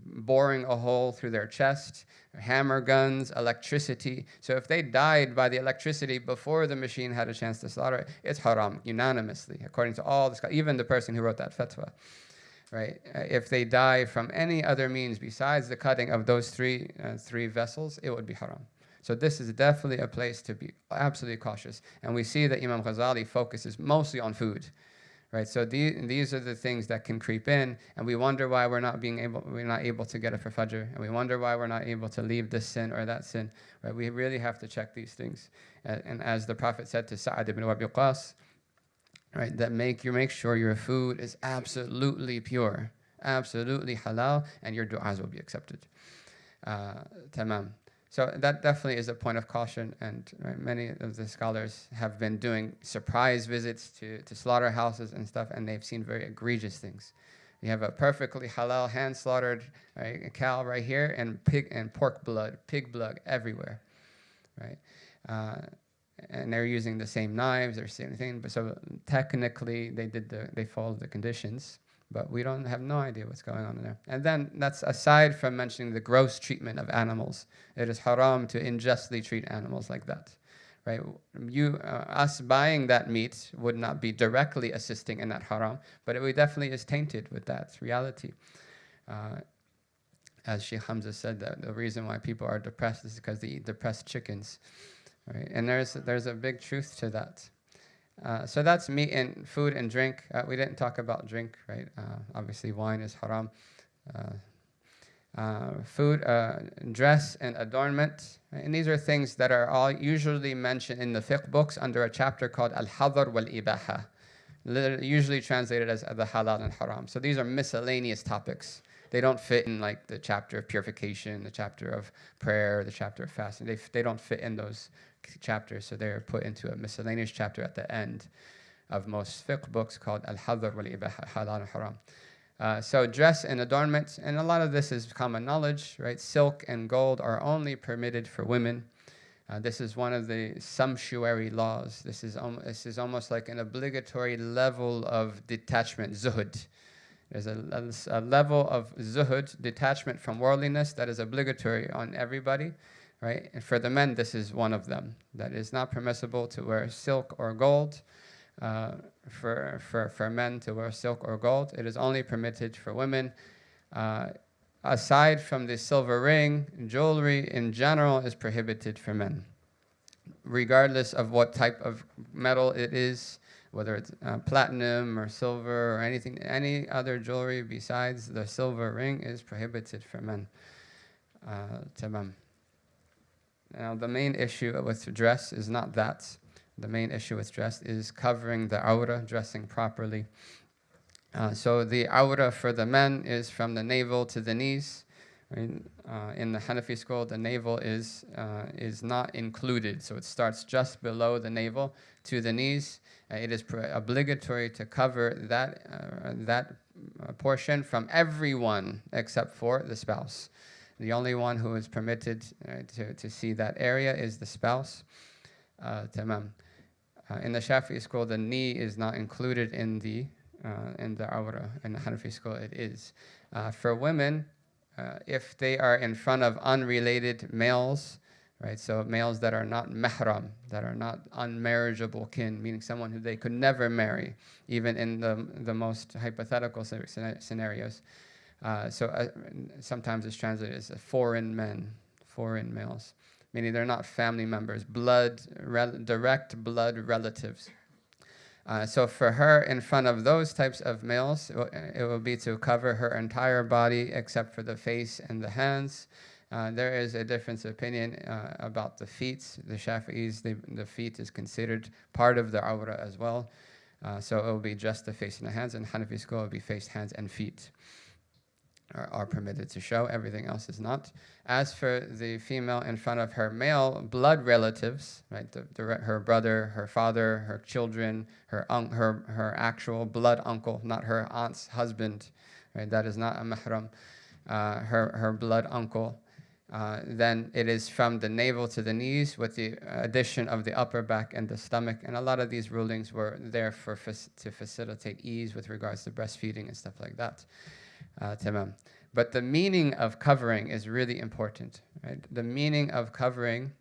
boring a hole through their chest, hammer guns, electricity. So if they died by the electricity before the machine had a chance to slaughter it, it's haram, unanimously, according to all the scholars, even the person who wrote that fatwa. Right? If they die from any other means besides the cutting of those three vessels, it would be haram. So this is definitely a place to be absolutely cautious. And we see that Imam Ghazali focuses mostly on food. Right? So these are the things that can creep in, and we wonder why we're not able to get up for Fajr, and we wonder why we're not able to leave this sin or that sin. Right? We really have to check these things. And as the Prophet said to Sa'ad ibn Abi Waqqas, right, that make sure your food is absolutely pure, absolutely halal, and your du'as will be accepted. Tamam. So that definitely is a point of caution, and right, many of the scholars have been doing surprise visits to slaughterhouses and stuff, and they've seen very egregious things. You have a perfectly halal hand-slaughtered a cow right here, and pig blood everywhere, right? And they're using the same knives, they're same thing, but so technically they followed the conditions, but we have no idea what's going on in there. And then that's aside from mentioning the gross treatment of animals. It is haram to unjustly treat animals like that, right? Us buying that meat would not be directly assisting in that haram, but it definitely is tainted with that reality. As Sheikh Hamza said, that the reason why people are depressed is because they eat depressed chickens, right? And there's a big truth to that. So that's meat and food and drink. We didn't talk about drink, right? Obviously, wine is haram. Food, dress, and adornment. Right? And these are things that are all usually mentioned in the fiqh books under a chapter called Al-Hadar wal-Ibaha, usually translated as the halal and haram. So these are miscellaneous topics. They don't fit in like the chapter of purification, the chapter of prayer, the chapter of fasting. They don't fit in those chapters, so they're put into a miscellaneous chapter at the end of most fiqh books called Al-Hadar wal-Ibaha, halal and haram. So dress and adornment, and a lot of this is common knowledge, right? Silk and gold are only permitted for women. This is one of the sumptuary laws. This is almost like an obligatory level of detachment, zuhud. There's a level of zuhud, detachment from worldliness, that is obligatory on everybody, right? And for the men, this is one of them. That is not permissible to wear silk or gold. For men to wear silk or gold, it is only permitted for women. Aside from the silver ring, jewelry in general is prohibited for men, regardless of what type of metal it is, whether it's platinum or silver or anything. Any other jewelry besides the silver ring is prohibited for men. Tamam. Now, the main issue with dress is not that. The main issue with dress is covering the awrah, dressing properly. So the awrah for the men is from the navel to the knees. Right? In the Hanafi school, the navel is not included, so it starts just below the navel to the knees. It is obligatory to cover that portion from everyone except for the spouse. The only one who is permitted to see that area is the spouse. Tamam. In the Shafi'i school, the knee is not included in the awrah. In the Hanafi school, it is. For women, if they are in front of unrelated males, right? So males that are not mahram, that are not unmarriageable kin, meaning someone who they could never marry, even in the most hypothetical scenarios. Sometimes it's translated as foreign men, foreign males, meaning they're not family members, direct blood relatives. So for her, in front of those types of males, it will be to cover her entire body except for the face and the hands. There is a difference of opinion about the feet. The Shafi'is, the feet is considered part of the awrah as well. So it will be just the face and the hands. In Hanafi school, it will be face, hands, and feet are permitted to show. Everything else is not. As for the female in front of her male blood relatives, right, her brother, her father, her children, her actual blood uncle, not her aunt's husband, right, that is not a mahram, her blood uncle, then it is from the navel to the knees with the addition of the upper back and the stomach. And a lot of these rulings were there to facilitate ease with regards to breastfeeding and stuff like that. Tamam. But the meaning of covering is really important, right? The meaning of covering,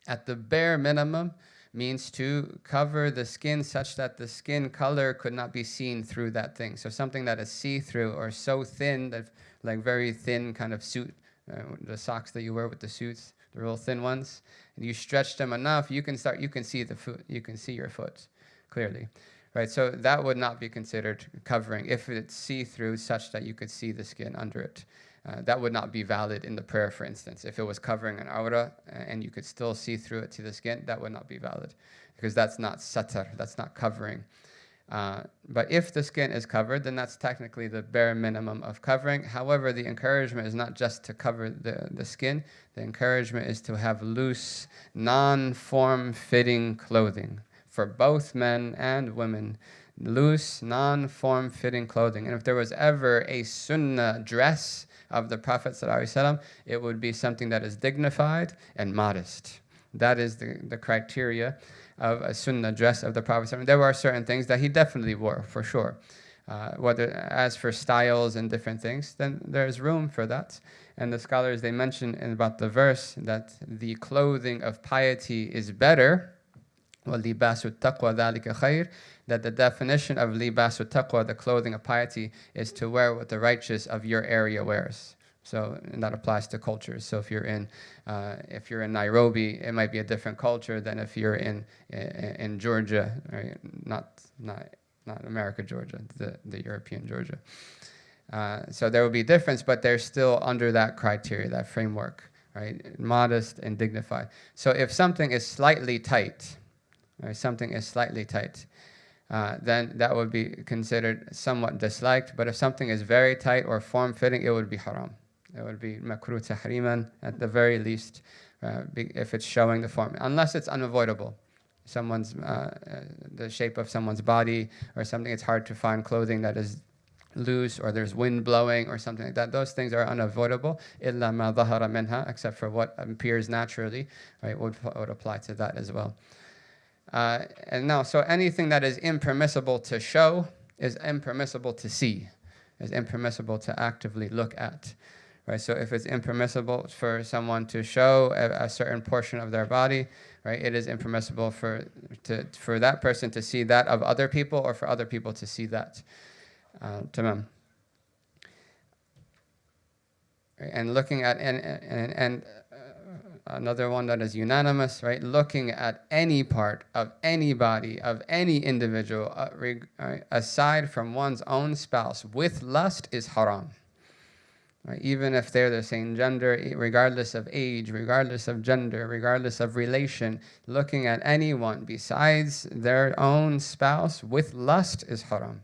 at the bare minimum, means to cover the skin such that the skin color could not be seen through that thing. So something that is see-through or so thin, that like very thin kind of suit, the socks that you wear with the suits, the real thin ones, and you stretch them enough, you can see the foot, you can see your foot clearly. Right, so that would not be considered covering if it's see-through such that you could see the skin under it. That would not be valid in the prayer, for instance. If it was covering an awrah and you could still see through it to the skin, that would not be valid because that's not satar, that's not covering. But if the skin is covered, then that's technically the bare minimum of covering. However, the encouragement is not just to cover the skin. The encouragement is to have loose, non-form-fitting clothing. For both men and women, loose, non-form-fitting clothing. And if there was ever a sunnah dress of the Prophet ﷺ, it would be something that is dignified and modest. That is the criteria of a sunnah dress of the Prophet ﷺ. There were certain things that he definitely wore, for sure. As for styles and different things, then there's room for that. And the scholars, they mention about the verse that the clothing of piety is better, وَلِبَاسُ التَّقْوَى ذَلِكَ خَيْرٌ, that the definition of libasu taqwa, the clothing of piety, is to wear what the righteous of your area wears. So and that applies to cultures. So if you're in Nairobi, it might be a different culture than if you're in Georgia, right? Not America, Georgia, the European Georgia. So there will be difference, but they're still under that criteria, that framework, right? Modest and dignified. So if something is slightly tight, or something is slightly tight, then that would be considered somewhat disliked. But if something is very tight or form-fitting, it would be haram. It would be makruh tahriman at the very least, if it's showing the form, unless it's unavoidable. The shape of someone's body or something, it's hard to find clothing that is loose or there's wind blowing or something like that. Those things are unavoidable, illa ma dhahara minha, except for what appears naturally, right, would apply to that as well. And now, so anything that is impermissible to show is impermissible to see. It's impermissible to actively look at. Right? So if it's impermissible for someone to show a certain portion of their body, right, it is impermissible for that person to see that of other people, or for other people to see that. Tamam. And looking at and another one that is unanimous, right? Looking at any part of any body of any individual, aside from one's own spouse, with lust is haram. Right? Even if they're the same gender, regardless of age, regardless of gender, regardless of relation, looking at anyone besides their own spouse with lust is haram.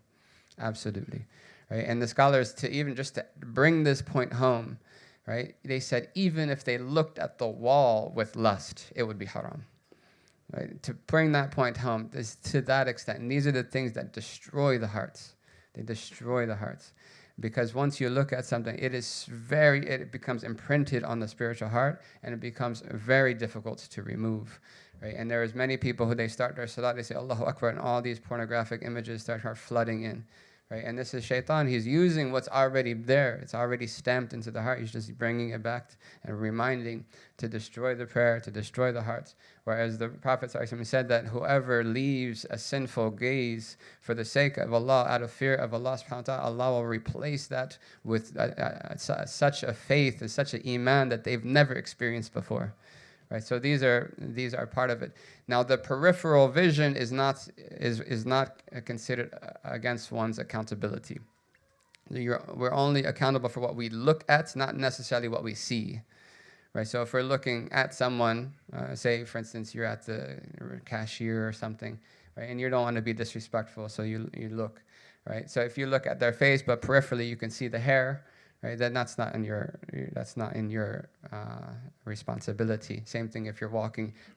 Absolutely. Right? And the scholars, to bring this point home, right? They said even if they looked at the wall with lust, it would be haram. Right? To bring that point home is to that extent. And these are the things that destroy the hearts. They destroy the hearts. Because once you look at something, it becomes imprinted on the spiritual heart, and it becomes very difficult to remove. Right? And there is many people who they start their salat, they say Allahu Akbar, and all these pornographic images start flooding in. Right? And this is shaitan. He's using what's already there. It's already stamped into the heart. He's just bringing it back and reminding to destroy the prayer, to destroy the hearts. Whereas the Prophet ﷺ said that whoever leaves a sinful gaze for the sake of Allah, out of fear of Allah subhanahu wa ta'ala, Allah will replace that with such a faith and such an iman that they've never experienced before. Right, so these are part of it. Now, the peripheral vision is not considered against one's accountability. We're only accountable for what we look at, not necessarily what we see. Right. So if we're looking at someone, say for instance you're at the cashier or something, right, and you don't want to be disrespectful, so you look, right. So if you look at their face, but peripherally you can see the hair. Right, that's not in your responsibility. Same thing if you're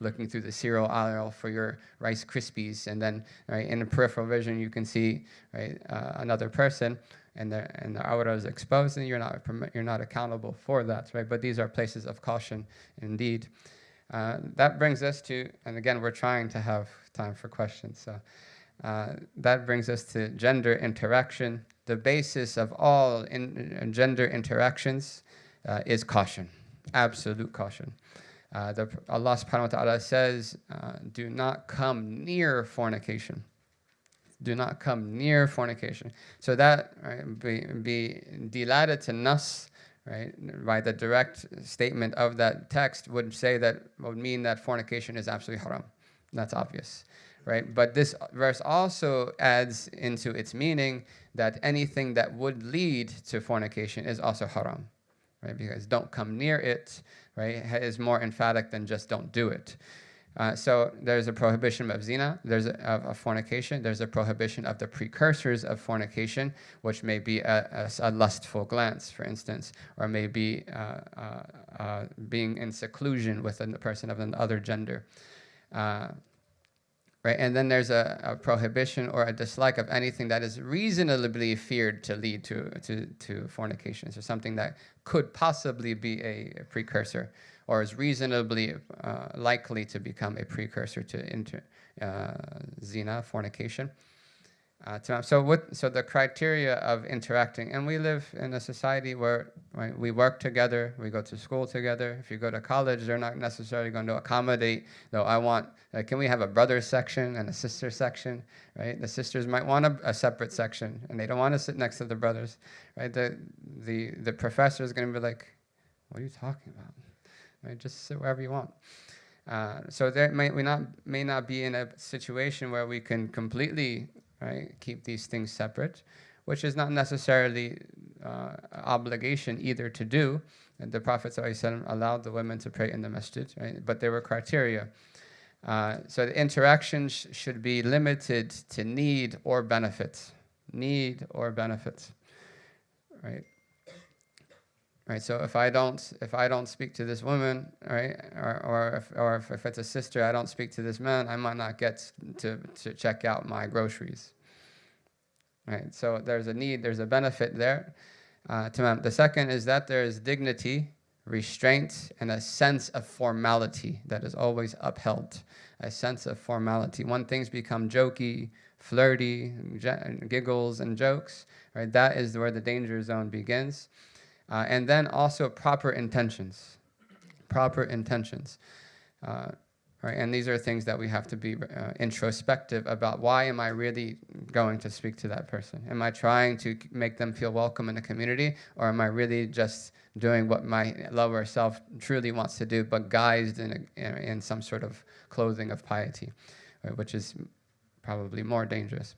looking through the cereal aisle for your Rice Krispies, and then right in the peripheral vision you can see right another person, and the aura is exposed, and you're not accountable for that. Right, but these are places of caution, indeed. That brings us to, and again we're trying to have time for questions. So that brings us to gender interaction. The basis of all gender interactions is caution, absolute caution. Allah subhanahu wa ta'ala says, do not come near fornication. Do not come near fornication. So that right, be dilated to nas, right, by the direct statement of that text would mean that fornication is absolutely haram. That's obvious. Right? But this verse also adds into its meaning that anything that would lead to fornication is also haram, right? Because don't come near it, right, is more emphatic than just don't do it. So there's a prohibition of zina, of fornication, there's a prohibition of the precursors of fornication, which may be a lustful glance, for instance, or may be being in seclusion with a person of another gender. Right? And then there's a prohibition or a dislike of anything that is reasonably feared to lead to fornication. So something that could possibly be a precursor, or is reasonably likely to become a precursor to zina, fornication. So the criteria of interacting, and we live in a society where right, we work together, we go to school together. If you go to college, they're not necessarily going to accommodate, though can we have a brother section and a sister section, right? The sisters might want a separate section, and they don't want to sit next to the brothers, right? The professor is going to be like, what are you talking about? Right? Just sit wherever you want. So there may not be in a situation where we can completely right, keep these things separate, which is not necessarily obligation either to do. And the Prophet ﷺ allowed the women to pray in the masjid, right? But there were criteria. So the interactions should be limited to need or benefit. Need or benefit, right? Right. So if I don't speak to this woman, right, or if it's a sister, I don't speak to this man, I might not get to check out my groceries. Right. So there's a need, there's a benefit there. The second is that there is dignity, restraint, and a sense of formality that is always upheld. A sense of formality. When things become jokey, flirty, giggles and jokes, right? That is where the danger zone begins. And then also proper intentions. Proper intentions. Right? And these are things that we have to be introspective about. Why am I really going to speak to that person? Am I trying to make them feel welcome in the community, or am I really just doing what my lower self truly wants to do, but guised in some sort of clothing of piety, right? Which is probably more dangerous.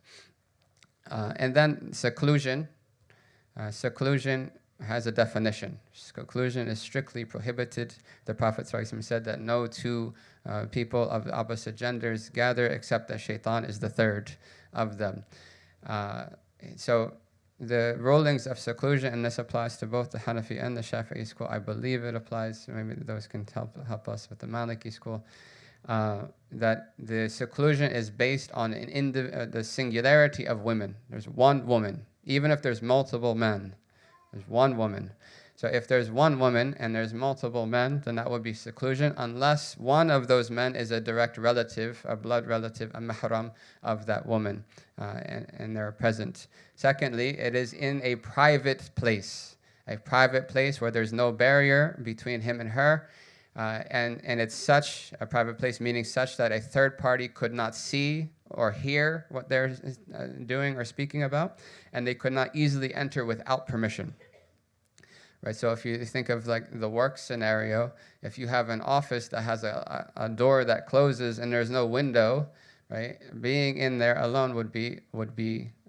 And then seclusion. Seclusion has a definition. Seclusion is strictly prohibited. The Prophet ﷺ said that no two people of the opposite genders gather except that shaitan is the third of them. So the rulings of seclusion, and this applies to both the Hanafi and the Shafi'i school. I believe it applies, maybe those can help us with the Maliki school, that the seclusion is based on the singularity of women. There's one woman. Even if there's multiple men, there's one woman. So if there's one woman and there's multiple men, then that would be seclusion, unless one of those men is a direct relative, a blood relative, a mahram of that woman, and they're present. Secondly, it is in a private place where there's no barrier between him and her, and it's such a private place, meaning such that a third party could not see or hear what they're doing or speaking about, and they could not easily enter without permission. Right, so if you think of like the work scenario, if you have an office that has a door that closes and there's no window, right, being in there alone would be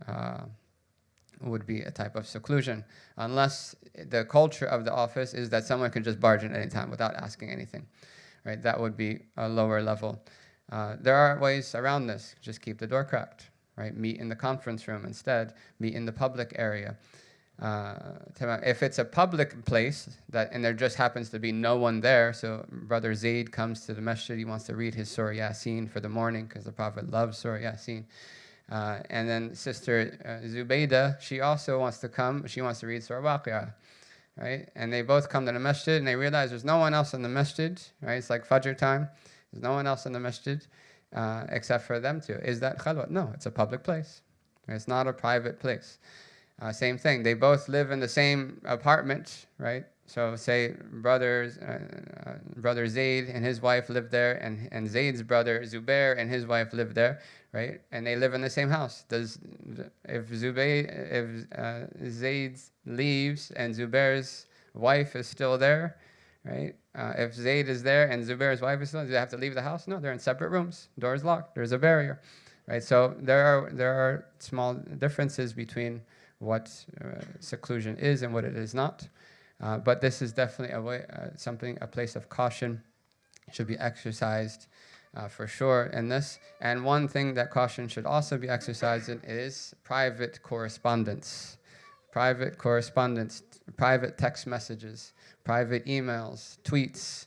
a type of seclusion, unless the culture of the office is that someone can just barge in any time without asking anything, right? That would be a lower level. There are ways around this. Just keep the door cracked, right? Meet in the conference room instead. Meet in the public area. If it's a public place and there just happens to be no one there, so Brother Zayd comes to the masjid, he wants to read his Surah Yasin for the morning because the Prophet loves Surah Yasin. And then Sister Zubaydah, she also wants to come, she wants to read Surah Waqi'ah, right? And they both come to the masjid and they realize there's no one else in the masjid, right? It's like Fajr time, there's no one else in the masjid except for them two. Is that khalwat? No, it's a public place. It's not a private place. Same thing, they both live in the same apartment, right? So say brother Zayd and his wife live there, and Zayd's brother Zubair and his wife live there, right? And they live in the same house. If Zayd leaves and Zubair's wife is still there, right? If Zayd is there and Zubair's wife is still there, do they have to leave the house? No, they're in separate rooms. Door's locked. There's a barrier, right? So there are small differences between what seclusion is and what it is not. But this is definitely a place of caution. It should be exercised for sure in this. And one thing that caution should also be exercised in is private correspondence. Private correspondence, private text messages, private emails, tweets,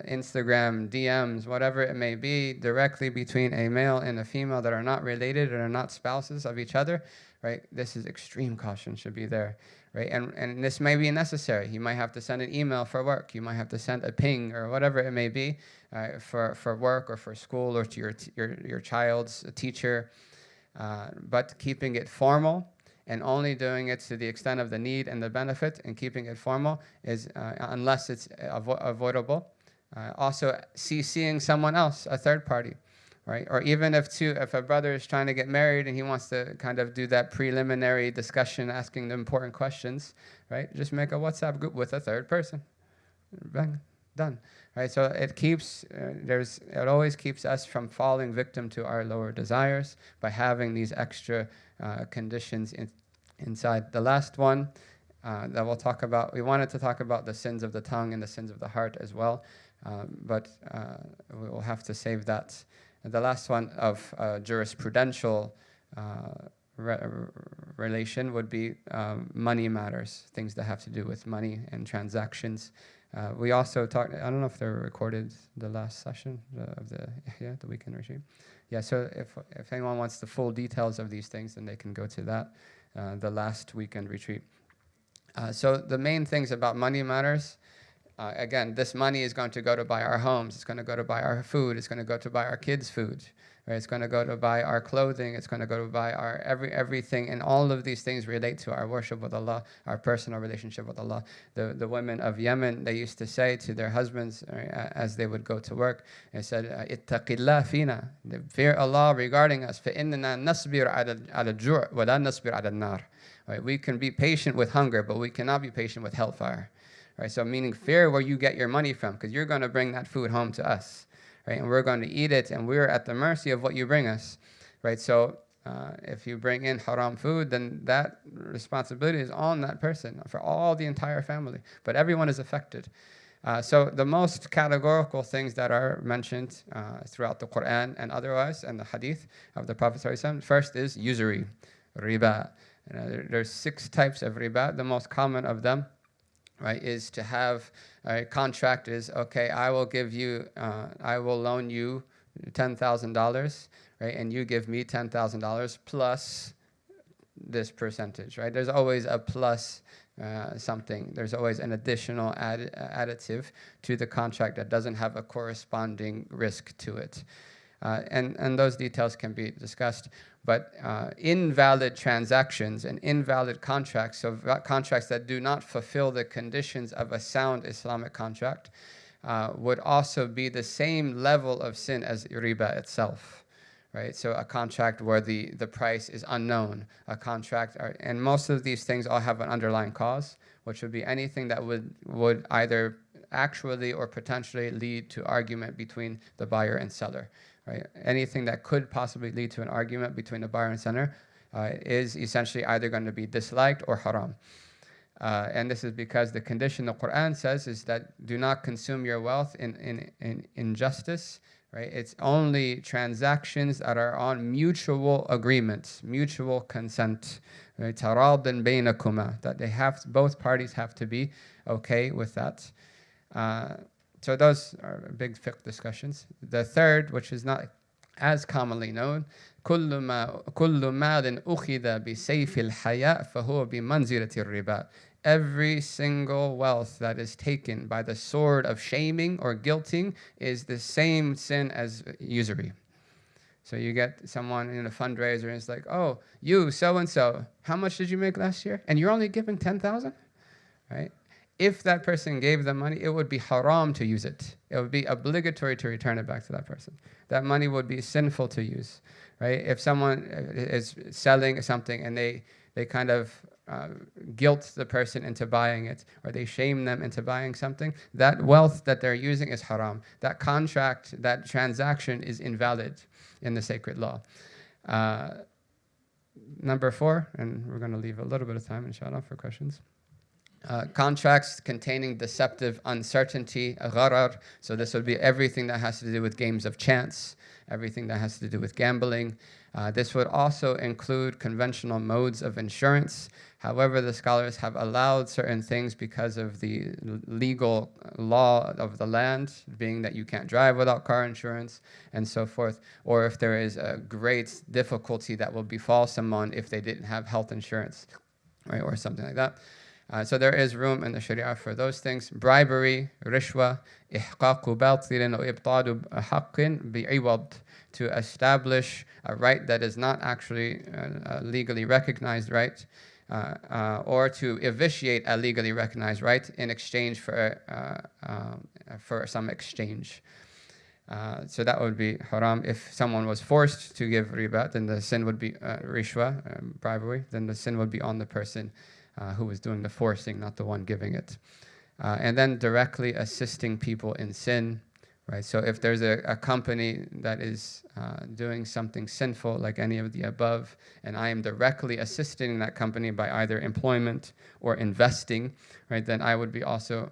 Instagram, DMs, whatever it may be, directly between a male and a female that are not related and are not spouses of each other, right? This is extreme caution should be there, right? And this may be necessary. You might have to send an email for work. You might have to send a ping or whatever it may be for work or for school or to your child's teacher, but keeping it formal and only doing it to the extent of the need and the benefit, and keeping it formal is unless it's avoidable. Also, seeing someone else, a third party, right? Or even if a brother is trying to get married and he wants to kind of do that preliminary discussion, asking the important questions, right? Just make a WhatsApp group with a third person. Bang, done, right? So it always keeps us from falling victim to our lower desires by having these extra conditions inside. The last one that we'll talk about, we wanted to talk about the sins of the tongue and the sins of the heart as well, but we will have to save that. The last one of jurisprudential relation would be money matters, things that have to do with money and transactions. We also talked, I don't know if they're recorded, the last session of the Ihya, the weekend retreat. Yeah, so if anyone wants the full details of these things, then they can go to that, the last weekend retreat. So the main things about money matters, again, this money is going to go to buy our homes, it's going to go to buy our food, it's going to go to buy our kids' food, right? It's going to go to buy our clothing, it's going to go to buy our everything, and all of these things relate to our worship with Allah, our personal relationship with Allah. The women of Yemen, they used to say to their husbands, right, as they would go to work, they said, "Ittaqillah fina," fear Allah regarding us. فَإِنَّنَا نَصْبِرُ عَلَى الْجُوعِ وَلَا نَصْبِرُ عَلَى النَّارِ. Right? We can be patient with hunger, but we cannot be patient with hellfire. Right? So meaning fear where you get your money from, because you're going to bring that food home to us, right? And we're going to eat it, and we're at the mercy of what you bring us, right? So if you bring in haram food, then that responsibility is on that person for all the entire family, but everyone is affected. So the most categorical things that are mentioned throughout the Quran and otherwise, and the hadith of the Prophet ﷺ, first is usury, riba. There's 6 types of riba. The most common of them, right, is to have a contract is, okay, I will loan you $10,000, right, and you give me $10,000 plus this percentage, right? There's always a plus something. There's always an additional additive to the contract that doesn't have a corresponding risk to it. And those details can be discussed. But invalid transactions and invalid contracts, so contracts that do not fulfill the conditions of a sound Islamic contract, would also be the same level of sin as riba itself. Right? So a contract where the price is unknown, a contract, and most of these things all have an underlying cause, which would be anything that would either actually or potentially lead to argument between the buyer and seller. Right? Anything that could possibly lead to an argument between the buyer and seller is essentially either going to be disliked or haram. And this is because the condition the Quran says is that do not consume your wealth in injustice. Right? It's only transactions that are on mutual agreements, mutual consent. Right? Taradun baynakuma, that both parties have to be okay with that. So those are big fiqh discussions. The third, which is not as commonly known, كل مال أخذ بسيف الحياء فهو بمنزلة الربا. Every single wealth that is taken by the sword of shaming or guilting is the same sin as usury. So you get someone in a fundraiser and it's like, oh, you so-and-so, how much did you make last year? And you're only giving 10,000, right? If that person gave the money, it would be haram to use it. It would be obligatory to return it back to that person. That money would be sinful to use, right? If someone is selling something and they kind of guilt the person into buying it, or they shame them into buying something, that wealth that they're using is haram. That contract, that transaction is invalid in the sacred law. Number 4, and we're going to leave a little bit of time, inshallah, for questions. Contracts containing deceptive uncertainty, gharar. So this would be everything that has to do with games of chance, everything that has to do with gambling. This would also include conventional modes of insurance. However, the scholars have allowed certain things because of the legal law of the land, being that you can't drive without car insurance and so forth, or if there is a great difficulty that will befall someone if they didn't have health insurance, right, or something like that. So there is room in the Sharia for those things. Bribery, rishwa, ihqaqu batilin wa ibtadu haqqin bi'iwad, to establish a right that is not actually a legally recognized right, or to evisciate a legally recognized right in exchange for some exchange. So that would be haram. If someone was forced to give riba, then the sin would be rishwa, bribery, then the sin would be on the person who was doing the forcing, not the one giving it. And then directly assisting people in sin, right? So if there's a company that is doing something sinful, like any of the above, and I am directly assisting that company by either employment or investing, right, then I would be also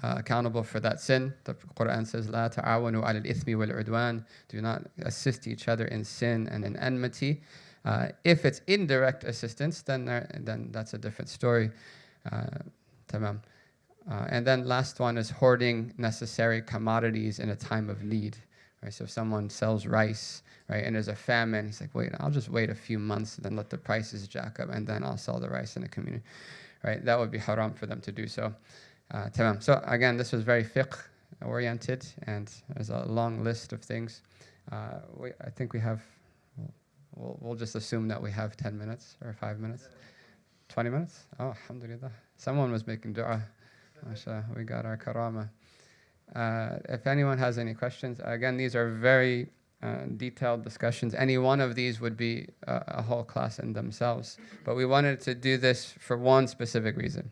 accountable for that sin. The Quran says, "La ta'awanu 'ala al-ithmi wal-'udwan." Do not assist each other in sin and in enmity. If it's indirect assistance, then that's a different story. Tamam. And then last one is hoarding necessary commodities in a time of need. Right? So if someone sells rice, right, and there's a famine, he's like, wait, I'll just wait a few months, then let the prices jack up, and then I'll sell the rice in the community. Right? That would be haram for them to do so. Tamam. So again, this was very fiqh oriented, and there's a long list of things. I think we have, we'll just assume that we have 10 minutes or 5 minutes. 20 minutes? Oh, alhamdulillah. Someone was making dua. MashaAllah, we got our karama. If anyone has any questions, again, these are very detailed discussions. Any one of these would be a whole class in themselves. But we wanted to do this for one specific reason,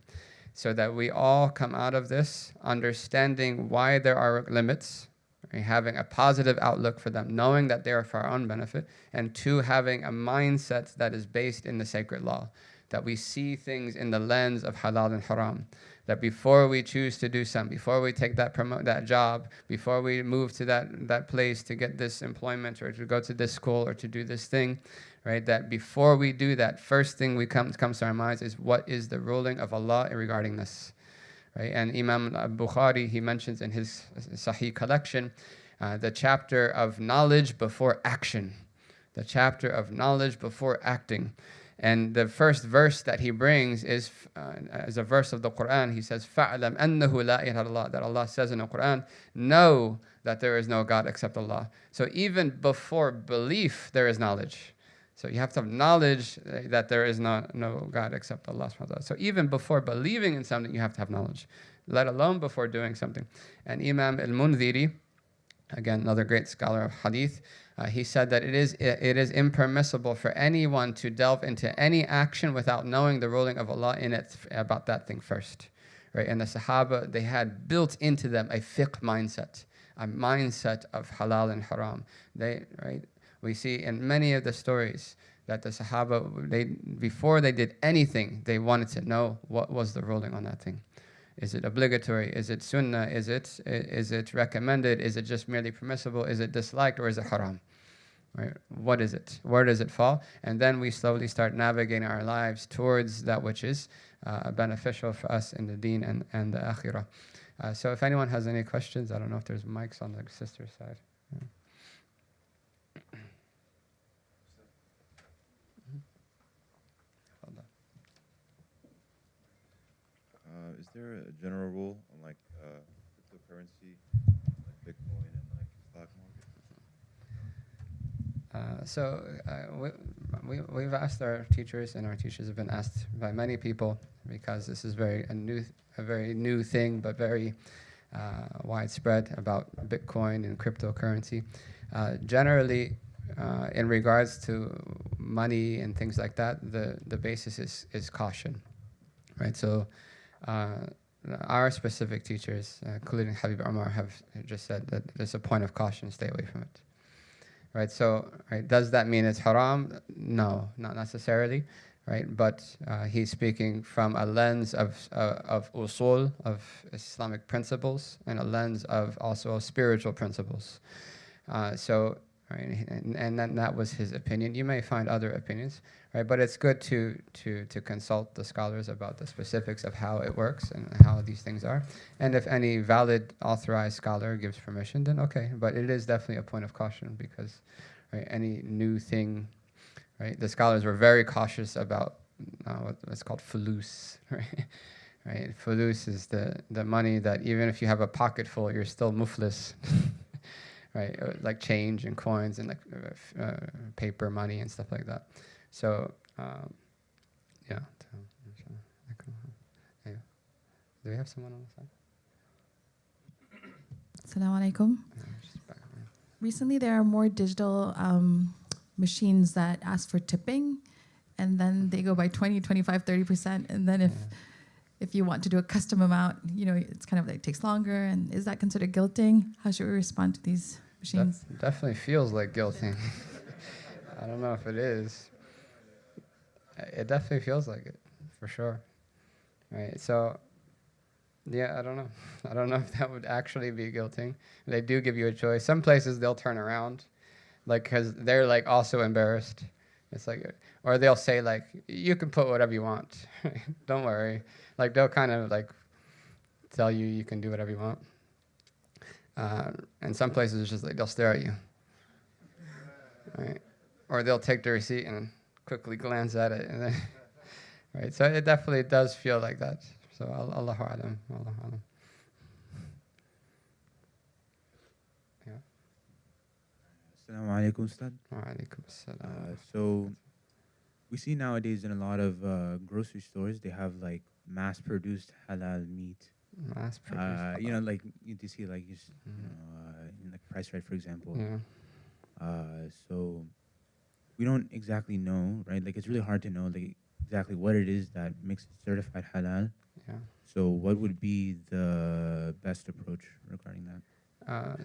so that we all come out of this understanding why there are limits, right? Having a positive outlook for them, knowing that they are for our own benefit, and two, having a mindset that is based in the sacred law, that we see things in the lens of halal and haram. That before we choose to do something, before we take that job, before we move to that place to get this employment or to go to this school or to do this thing, right? That before we do that, first thing comes to our minds is what is the ruling of Allah regarding this, right? And Imam Bukhari, he mentions in his Sahih collection, the chapter of knowledge before action, the chapter of knowledge before acting. And the first verse that he brings is as a verse of the Quran. He says, فَعْلَمْ أَنَّهُ لَا إِلَهَ إِلَّا اللَّهُ, that Allah says in the Quran, know that there is no God except Allah. So even before belief, there is knowledge. So you have to have knowledge that there is no God except Allah. So even before believing in something, you have to have knowledge, let alone before doing something. And Imam al-Mundhiri, again, another great scholar of hadith, he said that it is impermissible for anyone to delve into any action without knowing the ruling of Allah in it about that thing first, right? And the Sahaba, they had built into them a fiqh mindset, a mindset of halal and haram. We see in many of the stories that the Sahaba, before they did anything, they wanted to know what was the ruling on that thing. Is it obligatory? Is it sunnah? Is it recommended? Is it just merely permissible? Is it disliked, or is it haram? Right? What is it? Where does it fall? And then we slowly start navigating our lives towards that which is beneficial for us in the deen and the akhirah. So if anyone has any questions, I don't know if there's mics on the sister's side. Yeah. Is there a general rule on like cryptocurrency, like Bitcoin and like stock market? We've asked our teachers, and our teachers have been asked by many people, because this is a very new thing, but very widespread, about Bitcoin and cryptocurrency. Generally, in regards to money and things like that, the basis is caution, right? So our specific teachers, including Habib Umar, have just said that there's a point of caution, stay away from it. Right, so does that mean it's haram? No, not necessarily, right? But he's speaking from a lens of usul, of Islamic principles, and a lens of also spiritual principles. And then that was his opinion. You may find other opinions, right? But it's good to consult the scholars about the specifics of how it works and how these things are. And if any valid, authorized scholar gives permission, then okay. But it is definitely a point of caution, because any new thing, right? The scholars were very cautious about what's called fulus, right? Right? Fulus is the money that even if you have a pocket full, you're still muflis. Right, like change and coins and like paper money and stuff like that. So, yeah. Do we have someone on the side? Assalamu alaikum. Recently, there are more digital machines that ask for tipping, and then they go by 20, 25, 30%. And then if you want to do a custom amount, it's kind of like takes longer. And is that considered guilting? How should we respond to these machines? Definitely feels like guilting. I don't know if it is. It definitely feels like it, for sure. Right. So, yeah, I don't know. I don't know if that would actually be guilting. They do give you a choice. Some places they'll turn around, like, because they're like also embarrassed. It's like, or they'll say like, you can put whatever you want. Don't worry. Like, they'll kind of like tell you can do whatever you want. And some places it's just like they'll stare at you, right? Or they'll take the receipt and quickly glance at it, and then, right? So it definitely does feel like that. So Allahu A'lam. Allahu A'lam. Yeah. Assalamu alaikum, Ustad. Wa alaikum assalam. So we see nowadays in a lot of grocery stores, they have like mass-produced halal meat. Mass produced. You know, like you see like you know, in like Price Right, for example. Yeah. So we don't exactly know, right? Like it's really hard to know like exactly what it is that makes it certified halal. Yeah. So what would be the best approach regarding that?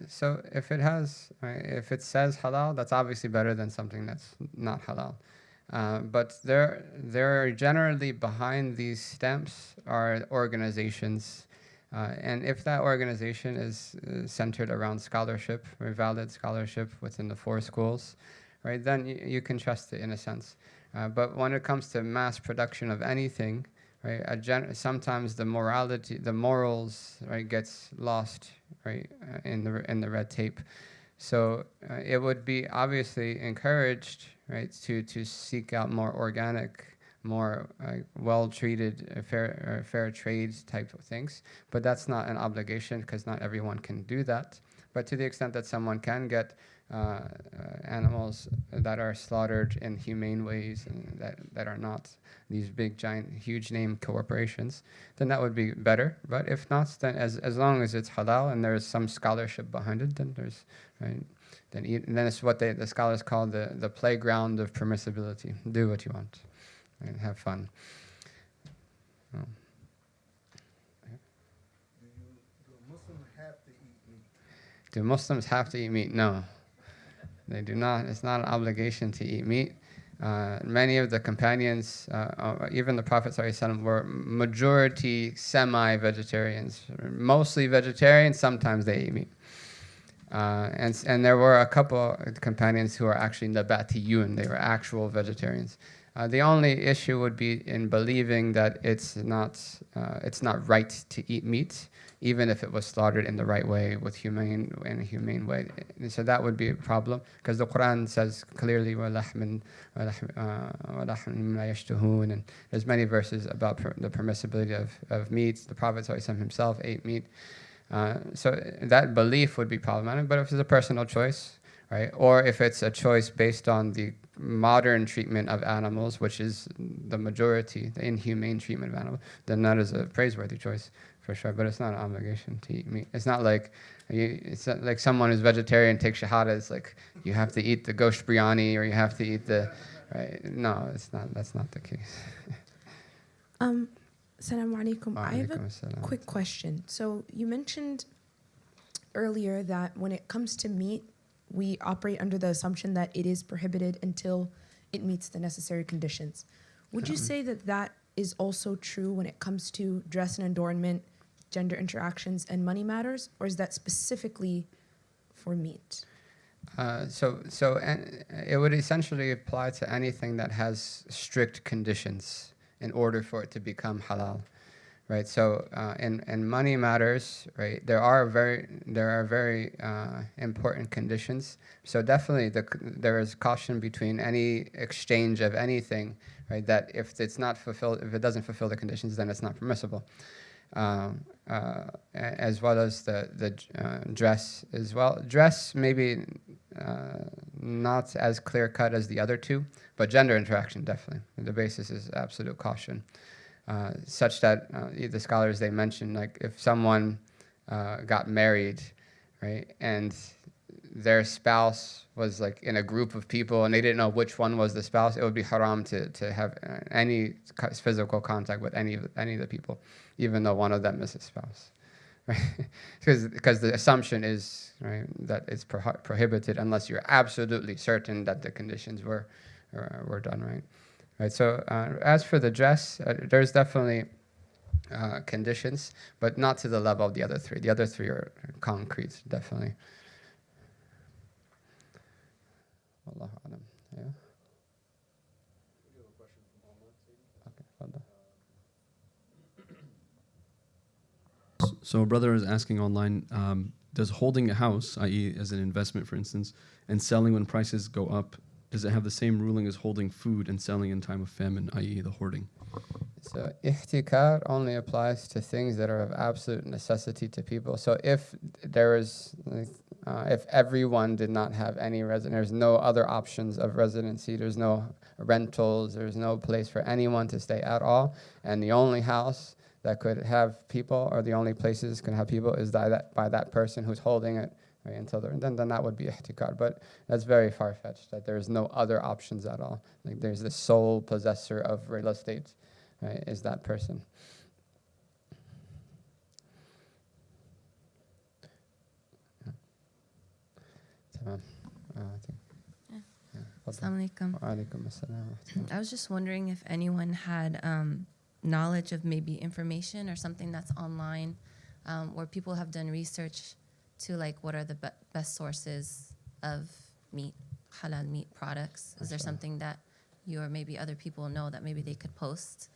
So if it has, if it says halal, that's obviously better than something that's not halal. But there generally behind these stamps are organizations, and if that organization is centered around scholarship or valid scholarship within the 4 schools, right, then you can trust it in a sense. But when it comes to mass production of anything, right, sometimes the morals, right, gets lost, right, in the red tape. So it would be obviously encouraged, right, to seek out more organic, more well-treated, fair trade type of things. But that's not an obligation because not everyone can do that. But to the extent that someone can get animals that are slaughtered in humane ways and that are not these big, giant, huge name corporations, then that would be better. But if not, then as long as it's halal and there's some scholarship behind it, then there's, right, then it's what the scholars call the playground of permissibility. Do what you want, and have fun. Oh. Do Muslims have to eat meat? No, they do not. It's not an obligation to eat meat. Many of the companions, even the Prophet ﷺ, were majority semi-vegetarians, mostly vegetarian. Sometimes they ate meat. And there were a couple of companions who are actually nabatiyun. They were actual vegetarians. The only issue would be in believing that it's not right to eat meat, even if it was slaughtered in the right way, in a humane way. So that would be a problem, because the Quran says clearly, وَلَحْمٍ مِّمَّا يَشْتَهُونَ, and there's many verses about the permissibility of meat. The Prophet ﷺ himself ate meat. So that belief would be problematic, but if it's a personal choice, right, or if it's a choice based on the modern treatment of animals, which is the majority, the inhumane treatment of animals, then that is a praiseworthy choice for sure. But it's not an obligation to eat meat. It's not like someone who's vegetarian takes shahada. It's like you have to eat the gosht biryani or you have to eat the, right? No, it's not. That's not the case. Assalamu alaikum. I have a quick question. So you mentioned earlier that when it comes to meat, we operate under the assumption that it is prohibited until it meets the necessary conditions. Would you say that that is also true when it comes to dress and adornment, gender interactions, and money matters, or is that specifically for meat? So it would essentially apply to anything that has strict conditions in order for it to become halal, right? So in money matters, right, there are very important conditions. So definitely there is caution between any exchange of anything, right, that if it's not fulfilled, if it doesn't fulfill the conditions, then it's not permissible. As well as the dress as well. Dress maybe not as clear cut as the other two, but gender interaction definitely. The basis is absolute caution, such that the scholars, they mention, like if someone got married, right, and their spouse was like in a group of people and they didn't know which one was the spouse, it would be haram to have any physical contact with any of the people, even though one of them is a spouse, right? Because the assumption is, right, that it's prohibited unless you're absolutely certain that the conditions were done right. Right. So as for the dress, there's definitely conditions, but not to the level of the other three. The other three are concrete, definitely. Wallahu alam. Yeah. Okay. So a brother is asking online, does holding a house, i.e. as an investment for instance, and selling when prices go up, does it have the same ruling as holding food and selling in time of famine, i.e. the hoarding? So ihtikar only applies to things that are of absolute necessity to people. So if there is, if everyone did not have any residence, there's no other options of residency, there's no rentals, there's no place for anyone to stay at all, and the only house that could have people, or the only places can have people, is by that person who's holding it, right, until then that would be ihtikar. But that's very far-fetched, that there's no other options at all. Like there's the sole possessor of real estate, right, is that person. Assalamu alaikum. I was just wondering if anyone had knowledge of maybe information or something that's online where people have done research to like what are the best sources of meat, halal meat products. Is there something that you or maybe other people know that maybe they could post?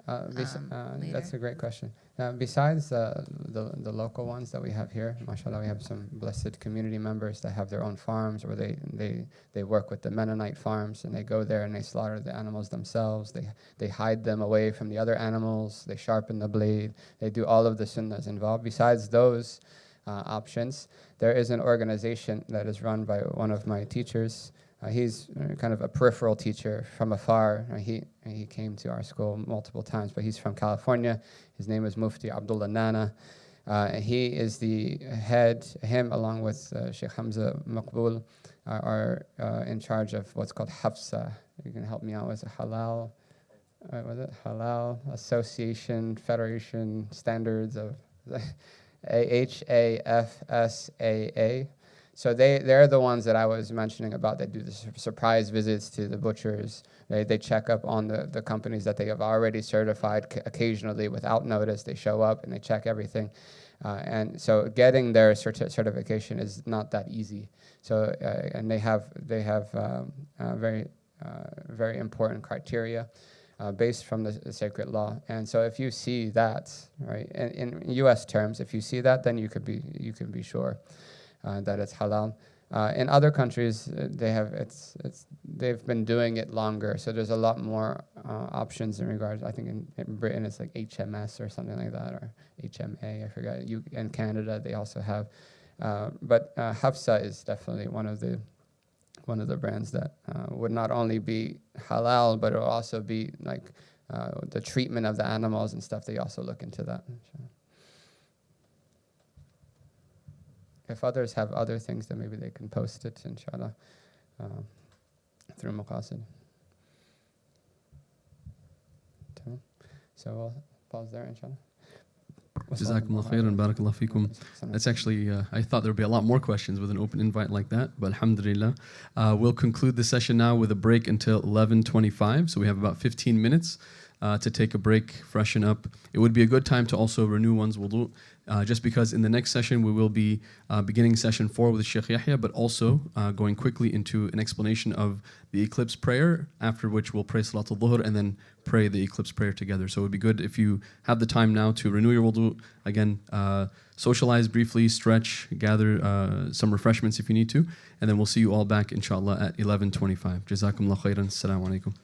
That's a great question. Besides the local ones that we have here, mashallah, we have some blessed community members that have their own farms, or they work with the Mennonite farms, and they go there and they slaughter the animals themselves. They hide them away from the other animals. They sharpen the blade. They do all of the sunnahs involved. Besides those options, there is an organization that is run by one of my teachers. He's kind of a peripheral teacher from afar. He came to our school multiple times, but he's from California. His name is Mufti Abdullah Nana. He is the head, him along with Sheikh Hamza Maqbul are in charge of what's called Hafsa. You can help me out with Ḥalāl. Was it Ḥalāl Association Federation Standards of HAFSAA. So they're the ones that I was mentioning about that do the surprise visits to the butchers. They check up on the companies that they have already certified occasionally without notice. They show up and they check everything. And so getting their certification is not that easy. So and they have very important criteria based from the sacred law. And so if you see that, right, in U.S. terms, if you see that, then you can be sure that it's halal. In other countries, they've been doing it longer, so there's a lot more options in regards. I think in Britain it's like HMS or something like that, or HMA, I forgot. In Canada they also have, but Hafsa is definitely one of the brands that would not only be halal, but it will also be like the treatment of the animals and stuff. They also look into that. If others have other things, then maybe they can post it, inshallah, through Maqasid. So we'll pause there, inshallah. Jazakumullah khairan, barakallah feekum. That's actually, I thought there would be a lot more questions with an open invite like that, but alhamdulillah. We'll conclude the session now with a break until 11:25, so we have about 15 minutes to take a break, freshen up. It would be a good time to also renew one's wudu, just because in the next session we will be beginning session 4 with Sheikh Yahya, but also going quickly into an explanation of the eclipse prayer, after which we'll pray Salatul Dhuhr and then pray the eclipse prayer together. So it would be good if you have the time now to renew your wudu, again, socialize briefly, stretch, gather some refreshments if you need to, and then we'll see you all back inshallah at 11:25. Jazakumullah khairan. Assalamu alaikum.